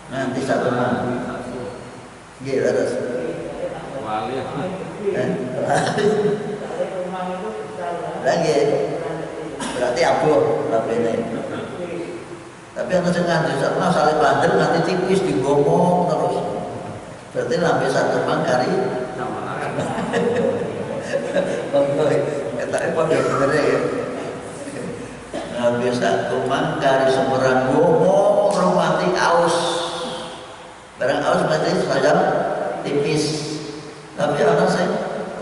nanti satu man, gitu terus. Lagi, berarti abu lambi ini. Tapi yang jangan disana saling bandel nanti tipis digomong terus. Berarti lambi satu man kali. Kita pada bener ya. Lambi satu man kali semerang ngomong romantik aus. Barang aus berarti saja tipis. Tapi orang saya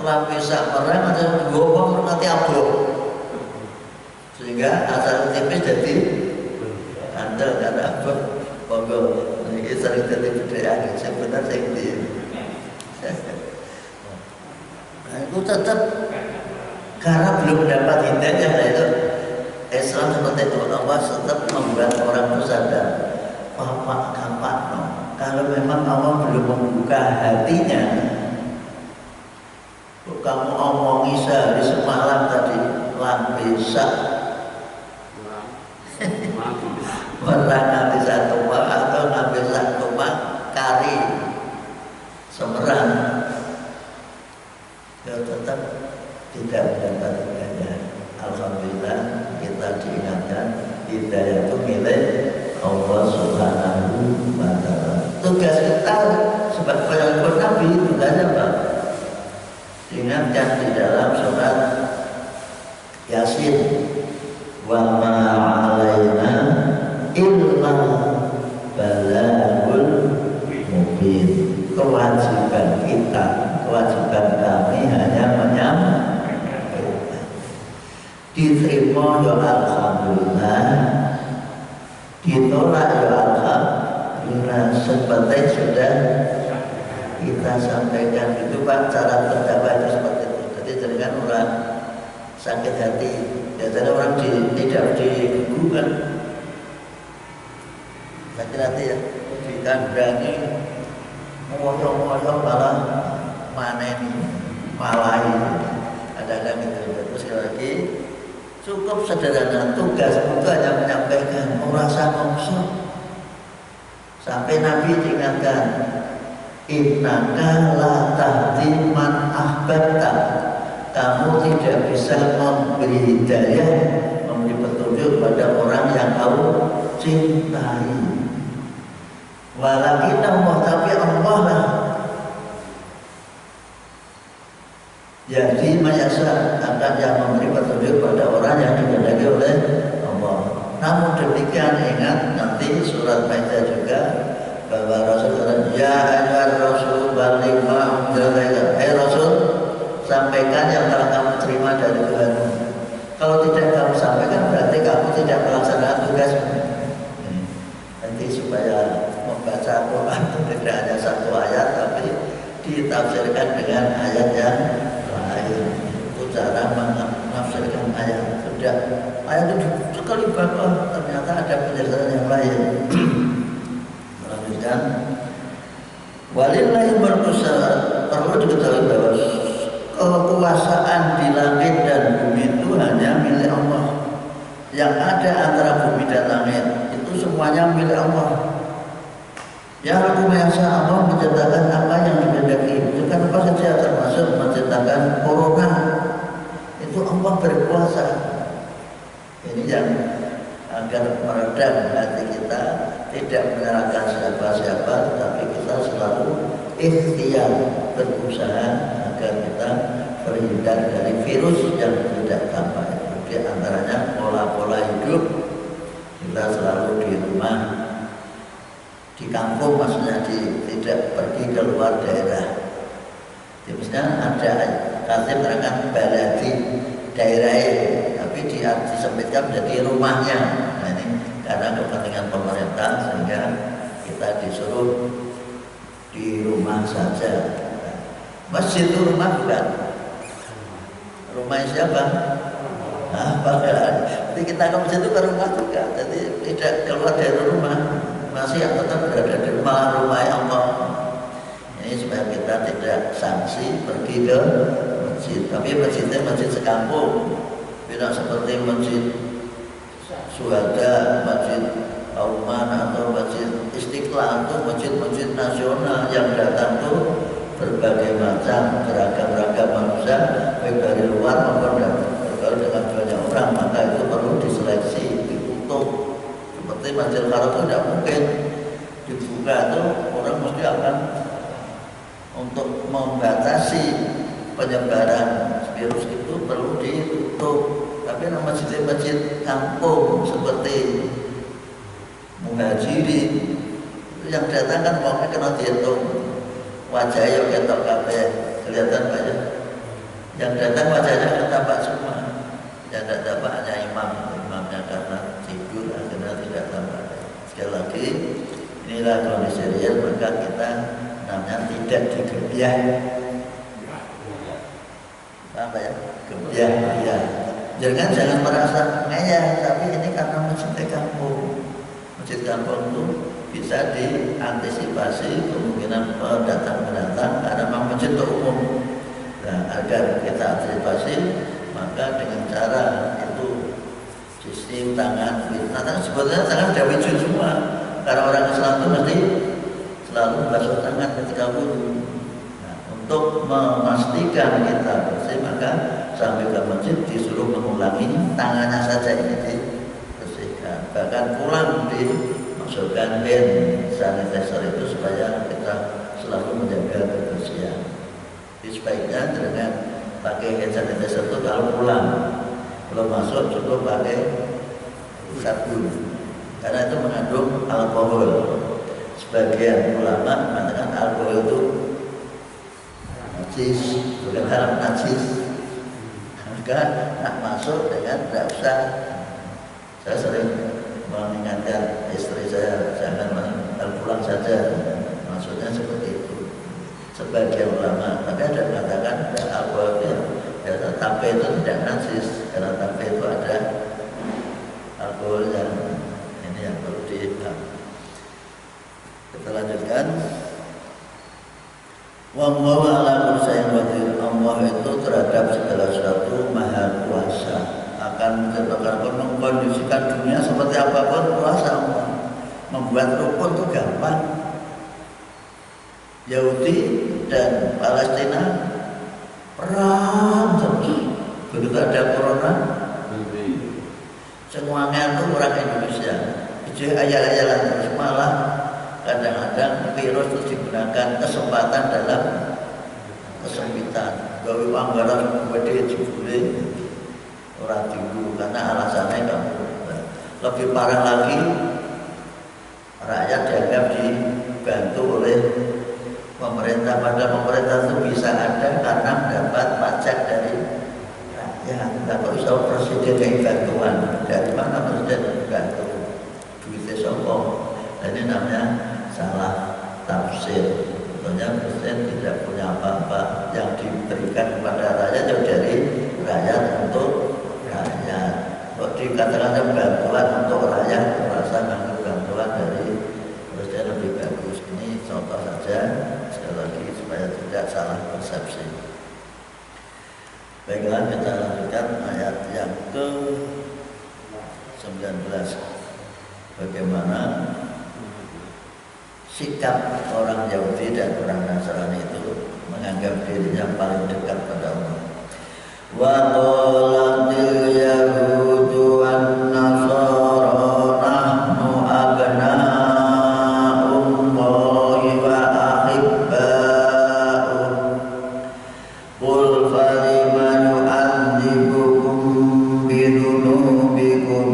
lambi semerang ada ngomong romantik abok. Sehingga asal tipis jadi andal karena apa? Pokok ini sering jadi budaya sebenarnya ini. Nah, itu tetap karena belum mendapat hidayah, itu Islam seperti itu. Allah tetap membuat orang itu sadar. Kalau memang Allah belum membuka hatinya, kamu omong Isa di semalam tadi bisa pernah nanti satu mak atau ngambil satu mak kari semerang, ya tetap tidak mendapat hidayah. Alhamdulillah kita diingatkan hidayah itu milik Allah Subhanahu wa Ta'ala. Tugas kita sebagai pengikut Nabi tugasnya apa? Diingatkan di dalam surat Yasin, wa ma 'alaina illa balagul mubin. Kewajiban kita, kewajiban kami hanya menyampaikan. Di diterima ya alhamdulillah, ditolak ya alhamdulillah. Seperti sudah kita sampaikan itu Pak, cara berdakwah itu seperti itu. Jadi jangan orang sakit hati, biasanya orang tidak digugukan sakit hati ya, dikandangi ngoyo-ngoyo malah maneni malahi, ada gitu. Terus sekali lagi cukup sederhana, tugas itu hanya menyampaikan, merasa ngomong. Sampai Nabi diingatkan, innaka la tahdi man ahbabta, kamu tidak bisa memberi hidayah, memberi petunjuk pada orang yang kamu cintai. Walakin Allah, tapi Allah lah jadi mayasa, akan yang memberi petunjuk pada orang yang dikehendaki oleh Allah. Namun demikian ingat nanti surat Maidah juga bahwa Rasulullah ya ayyuhar rasul baligh ma unzila ilaika, Rasul, sampaikan yang telah kamu terima dari Tuhanmu. Kalau tidak kamu sampaikan berarti kamu tidak melaksanakan tugasmu. Nanti supaya membaca Quran itu tidak hanya satu ayat tapi ditafsirkan dengan ayat yang lain. Itu cara menafsirkan ayat. Sudah ayat itu sekali baca ternyata ada penjelasan yang lain. Melanjutkan, walillahi mulku, perlu diketahui bahwa kekuasaan di langit dan bumi itu hanya milik Allah. Yang ada antara bumi dan langit itu semuanya milik Allah. Ya Rabbu Mayasa, Allah menciptakan apa yang dikehendaki, bukan apa saja, termasuk menciptakan corona. Itu Allah berkuasa. Ini yang agar meredam hati kita, tidak menyalahkan siapa-siapa, tapi kita selalu ikhtiar berusaha agar kita terhindar dari virus yang tidak tampak. Di antaranya pola-pola hidup, kita selalu di rumah, di kampung maksudnya, tidak pergi keluar daerah. Misalnya ada kasih mereka baladi daerah tapi disempitkan menjadi rumahnya. Nah ini karena kepentingan pemerintah sehingga kita disuruh di rumah saja. Masjid itu rumah bukan? Rumah siapa? Jadi kita ke masjid itu ke rumah juga. Jadi tidak keluar dari rumah, masih yang tetap berada di rumah Allah. Ini supaya kita tidak sanksi pergi ke masjid. Tapi masjidnya masjid sekampung, tidak seperti masjid Syuhada, masjid Auman atau masjid Istiqlal. Itu masjid-masjid nasional yang datang tuh berbagai macam beragam-ragam manusia, baik dari luar maupun dari dengan banyak orang, maka itu perlu diseleksi, ditutup. Seperti Masjidil Haram itu tidak mungkin dibuka, itu orang mesti akan untuk membatasi penyebaran virus itu perlu ditutup. Tapi masjid-masjid kampung seperti Muhajirin itu yang datang kan maunya kena dihitung wajahnya ketok kabeh, kelihatan banyak. Yang datang wajahnya tampak semua, yang tidak tampak hanya imamnya karena tidur akhirnya tidak tampak. Sekali lagi inilah kondisi real, maka kita namanya tidak digebiah. Apa ya? Gebiah ya. Jangan merasa ngeyel, tapi ini karena masjid kampung. Masjid kampung itu bisa diantisipasi kemungkinan pendatang karena memang masjid itu umum. Nah, agar kita antisipasi, maka dengan cara itu sistem tangan sebetulnya tangan sudah wujud semua. Karena orang Islam itu mesti selalu basuh tangan ketika wudu. Nah, untuk memastikan kita bersih, maka sampai ke masjid disuruh mengulangi tangannya saja ini dibersihkan. Bahkan pulang dimasukkan hand sanitizer itu supaya kita selalu menjaga kebersihan. Jadi sebaiknya dengan pakai hand sanitizer itu kalau pulang, belum masuk cukup pakai sabun, karena itu mengandung alkohol. Sebagian ulama mengatakan alkohol itu najis, bukan haram, najis. Maka nak masuk dengan tidak usah. Saya sering mengingatkan istri saya, jangan pulang saja. Maksudnya seperti itu. Sebagian ulama, tapi ada yang mengatakan alkohol ya, tape itu tidak najis, karena tape itu ada alkohol yang ini yang perlu dihitang. Kita lanjutkan. Wallahu a'lam bishawab. Allah itu terhadap segala sesuatu maha kuasa, akan menciptakan mengkondisikan dunia seperti apapun kuasa Allah. Membuat rukun itu gampang. Yahudi dan Palestina perang terus. Begitu ada corona, semuanya itu orang Indonesia. Jadi ayat-ayat terus, malah kadang-kadang virus itu digunakan kesempatan dalam kesempitan. Gawe anggaran gede jebule orang tinggu karena alasannya kamu. Lebih parah lagi, rakyat dianggap dibantu oleh pemerintah, padahal pemerintah itu bisa ada karena mendapat pajak dari rakyat. Nah, kalau bisa presiden yang bantuan, dari mana presiden bantu? Duitnya sombong. Dan ini namanya salah tafsir. Sebetulnya presiden tidak punya apa-apa, yang diberikan kepada rakyat jauh dari rakyat untuk rakyat. Kalau dikatakan bantuan untuk rakyat, merasa mengambil bantuan dari presiden lebih bagus. Ini contoh saja, sekali lagi supaya tidak salah persepsi. Baiklah, kita lanjutkan ayat yang ke-19. Bagaimana sikap orang Yahudi dan orang Nasrani itu menganggap dirinya paling dekat pada Allah. Wa qalatil yahudu wan nasara nahnu abna'ullahi wa ahibba'uh. Qul falima yu'adzibukum bidunubikum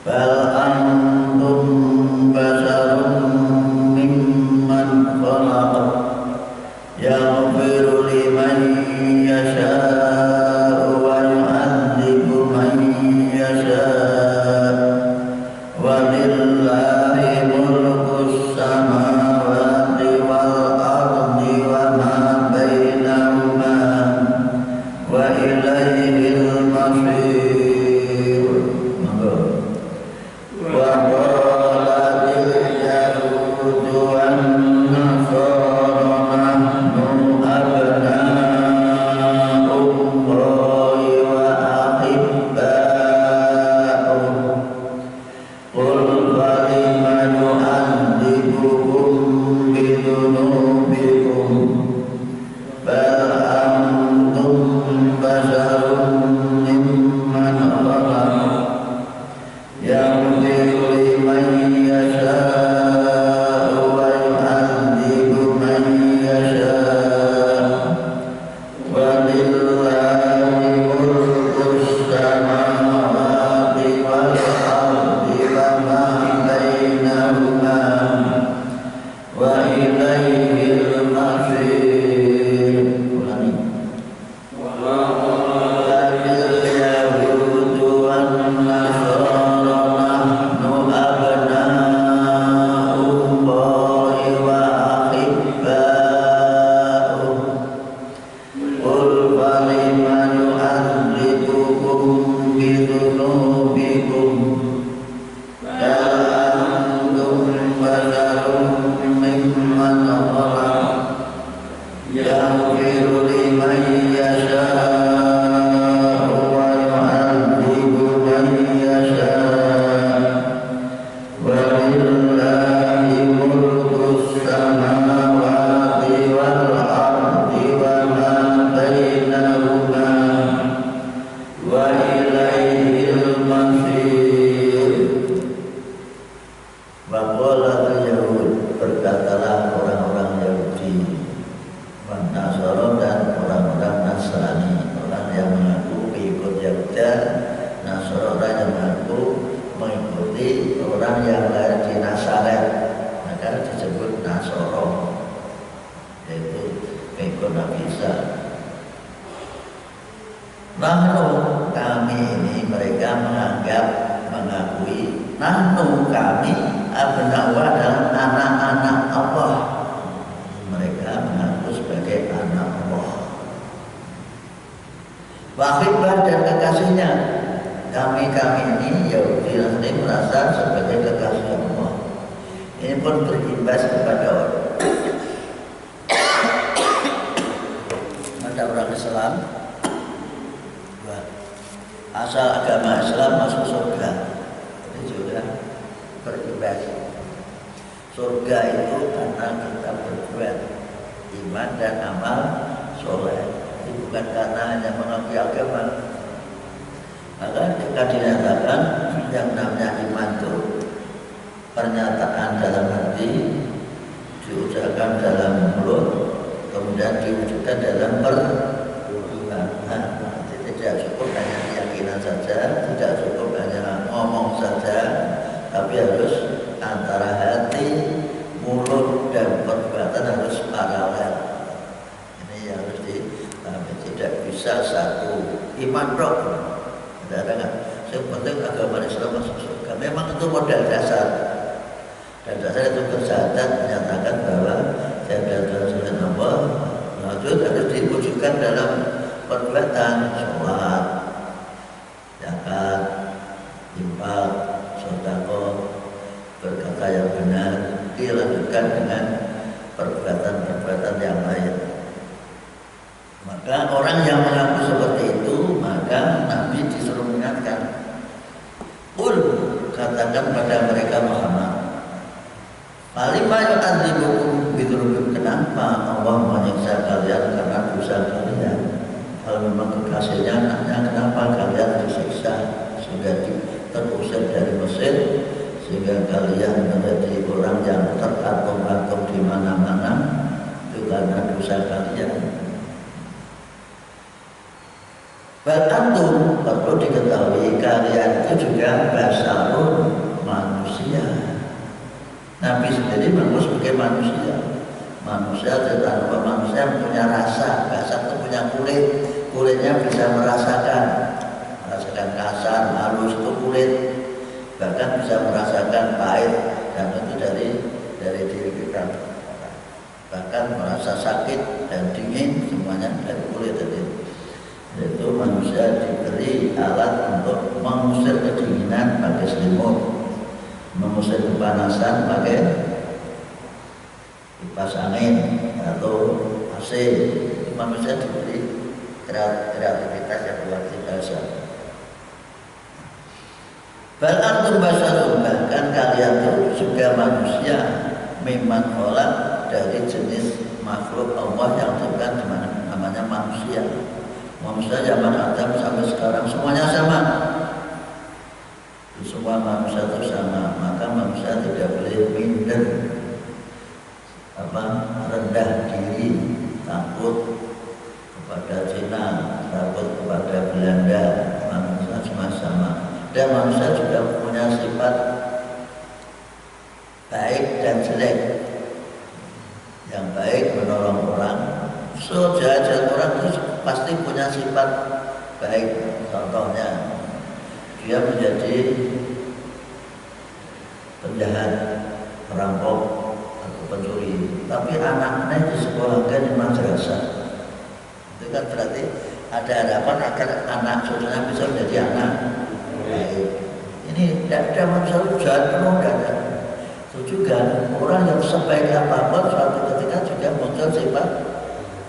bal antum basarun yaghfiru liman yasha'u wa yu'adzibu man yasha'u wa lillahi mulkus samawati wal ardi wa ma bainahuma wa ilaihil masir. Wa qalatil yahudu wan nasara nahnu abna'ullahi wa ahibba'uh. Qul falima yu'adzibukum bidunubikum bal antum basarun mimman khalaq yaghfiru liman yasha'u wa yu'adzibu man yasha'u wa lillahi mulkus samawati wal ardi wa ma bainahuma wa ilaihil masir. Ulangi. Wa qalatil yahudu wan nasara nahnu abna'ullahi wa ahibba'uh. Qul falima yu'adzibukum bidunubikum bal antum basarun mimman khalaq yaghfiru liman yasha'u wa yu'adzibu man yasha'u wa lillahi mulkus samawati wal ardi wa ma bainahuma wa ilaihil masir. Wa qalatil yahud, berkatalah orang-orang Yahudi, wan Nasara dan orang-orang Nasrani, orang yang mengaku mengikut Yahudi, Nasara orang yang mengaku mengikuti orang yang lahir di Nazaret, maka disebut Nasara, yaitu mengikut Nabi Isa. Nahnu kami ini mereka mengakui nahnu kami abna'u adalah anak-anak Allah. Mereka mengaku sebagai anak Allah. Wahibah dan kekasihnya. Kami ini Yahudi Nasrani merasa sebagai kekasih Allah. Ini pun berimbas kepada orang. Ada orang Islam asal agama Islam masuk surga. Ini juga berimbas. Surga itu karena kita berbuat iman dan amal soleh. Ini bukan karena hanya mengakui agama. Maka jika dinyatakan yang namanya iman itu pernyataan dalam hati, diucapkan dalam mulut, kemudian diwujudkan dalam perbuatan. Tidak cukup hanya keyakinan saja, tidak cukup hanya ngomong saja, tapi harus antara hati, mulut dan perbuatan harus paralel. Ini yang harus tidak bisa satu iman roh. Ada yang penting agama Islam masuk surga. Memang itu modal dasar. Dan dasar itu kesadaran menyatakan bahwa tiada Tuhan selain Allah. Nah, itu harus diwujudkan dalam perbuatan, sholat, zakat, infak, sedekah, berkata yang benar, dilanjutkan dengan perbuatan-perbuatan yang lain. Maka orang yang mengaku seperti itu, maka Nabi disuruh mengingatkan. Qul, katakan pada mereka Muhammad, Falima yu'adzibukum bidzunubim, kenapa Allah menyiksa kalian karena dosa kalian? Kalau memang kekasihnya anaknya, kenapa kalian disiksa sehingga terusir dari Mesir, sehingga kalian menjadi orang yang terkatung-katung di mana-mana? Itu karena dosa kalian. Antum perlu diketahui kalian itu juga basarun, manusia. Nabi sendiri mengaku sebagai manusia. Manusia adalah manusia yang punya rasa. Rasa itu punya kulit. Kulitnya bisa merasakan kasar, halus itu kulit. Bahkan bisa merasakan pahit, dan itu dari diri kita. Bahkan merasa sakit dan dingin semuanya dari kulit tadi. Itu manusia diberi alat untuk mengusir kedinginan pakai selimut, mengusir kepanasan pakai kipas angin atau AC. Manusia diberi kreativitas yang luar biasa. Bahkan basarun, bahkan kalian itu juga manusia, memang olah dari jenis makhluk Allah yang bukan namanya manusia. Manusia zaman Adam sampai sekarang semuanya sama. Semua manusia itu sama. Maka manusia tidak boleh minder, rendah diri, takut kepada Cina, takut kepada Belanda. Manusia semua sama. Dan manusia juga punya sifat baik dan jelek. Yang baik menolong orang, sejahat orang itu pasti punya sifat baik. Contohnya, dia menjadi penjahat, perampok atau pencuri, tapi anaknya disekolahkan di madrasah. Itu kan berarti ada harapan agar anak cucunya bisa menjadi anak baik. Ini tidak ada manusia jahat penuh, tidak ada. Itu juga orang yang sebaik apapun suatu ketika juga muncul sifat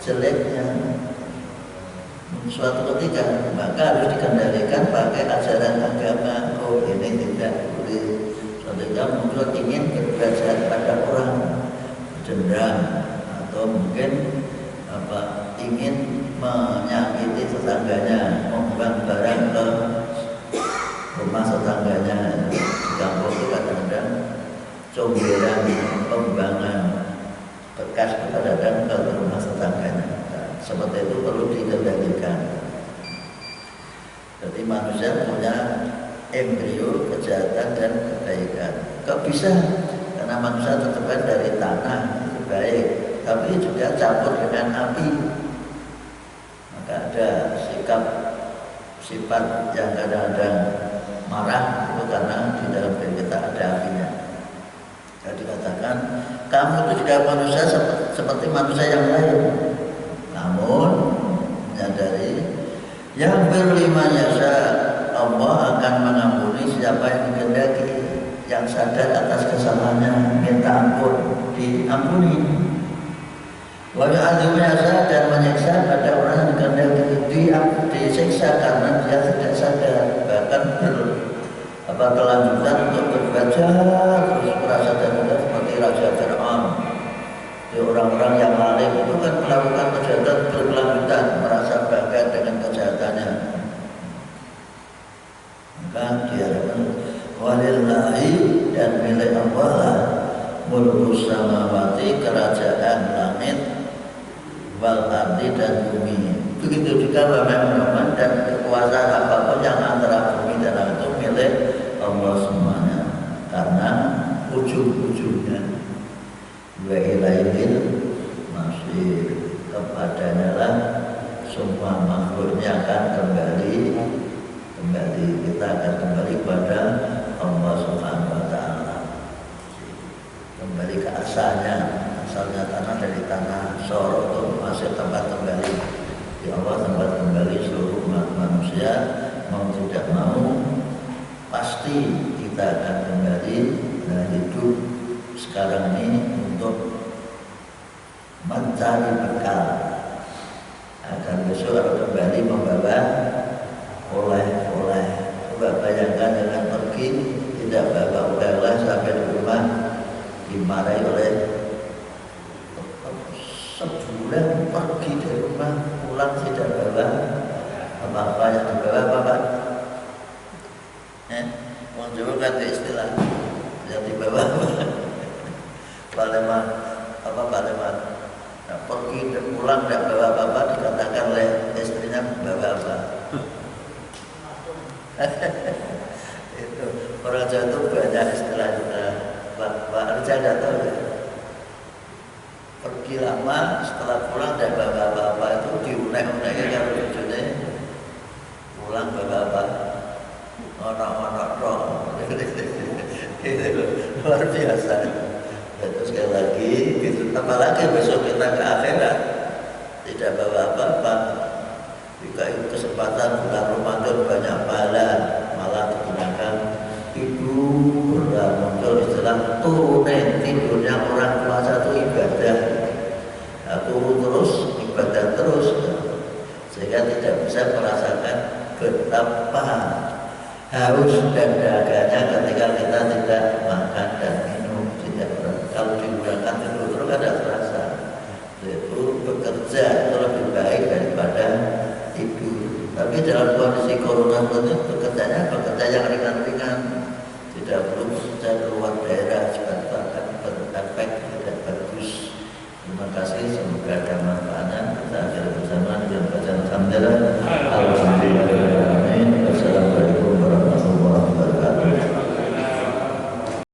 jeleknya. Suatu ketika maka harus dikendalikan pakai ajaran agama. Oh, ini tidak boleh. Suatu ketika muncul ingin berbuat jahat pada orang, dendam, atau mungkin ingin menyakiti tetangganya, membuang barang ke rumah tetangganya. Di kampung itu kadang-kadang comberan, pembuangan bekas kadang-kadang ke rumah tetangganya. Seperti itu perlu dikendalikan. Jadi manusia punya embrio kejahatan dan kebaikan. Kok bisa? Karena manusia tetapkan dari tanah itu baik, tapi juga campur dengan api. Maka ada sikap sifat yang kadang-kadang marah itu karena di dalam diri kita ada apinya. Jadi dikatakan kamu itu juga manusia seperti manusia yang lain, namun menyadari yang berlima yasa Allah akan mengampuni siapa yang dikehendaki, yang sadar atas kesalahannya minta ampun diampuni. Wa yu'adzibu yasa dan menyiksa pada orang yang dikehendaki disiksa karena dia tidak sadar, bahkan kelanjutan untuk berbuat jahat terus merasa terhadap seperti Raja Fir'aun. Orang-orang yang lalim itu kan melakukan kejahatan berkelanjutan, merasa bangga dengan kejahatannya. Maka diharapkan walillahi dan milik Allah mulkus samawati, kerajaan langit, wal ardi dan bumi. Begitu juga Bapak dan kekuasaan apapun yang antara bumi dan langit itu milik Allah semuanya, karena ujung-ujungnya wa ilaihil masih kepadanya lah semua makhluknya akan kembali kita akan kembali kepada Allah Subhanahu wa Ta'ala, kembali ke asalnya tanah dari tanah sor itu masih tempat kembali di Allah, tempat kembali seluruh umat manusia, mau tidak mau pasti kita akan kembali dan hidup sekarang ini untuk mencari bekal agar besok harus kembali membawa oleh-oleh. Coba bayangkan dengan pergi tidak bawa oleh-oleh sampai di rumah dimarahi oleh sebulan pergi dari rumah pulang tidak bawa apa-apa, yang dibawa apa-apa. Orang Jawa kan ada istilah yang dibawa baleman nah, pergi dan pulang tidak bawa apa-apa, dikatakan oleh istrinya bawa apa. Itu orang Jawa itu banyak istilah Pak Arja tidak tahu ya. Pergi lama setelah pulang tidak bawa apa-apa itu diunek-uneknya kalau lucunya pulang bawa apa orang-orang roh. Itu luar biasa. Itu sekali lagi gitu. Apalagi besok kita ke akhirat tidak bawa apa-apa, jika kesempatan bulan Ramadan banyak pahala malah digunakan tidur, muncul istilah tunen, tidurnya orang puasa itu ibadah, turun terus ibadah terus, sehingga tidak bisa merasakan betapa haus dan dagangnya ketika kita tidak makan dan minum, tidak kalau digunakan tidur terus ada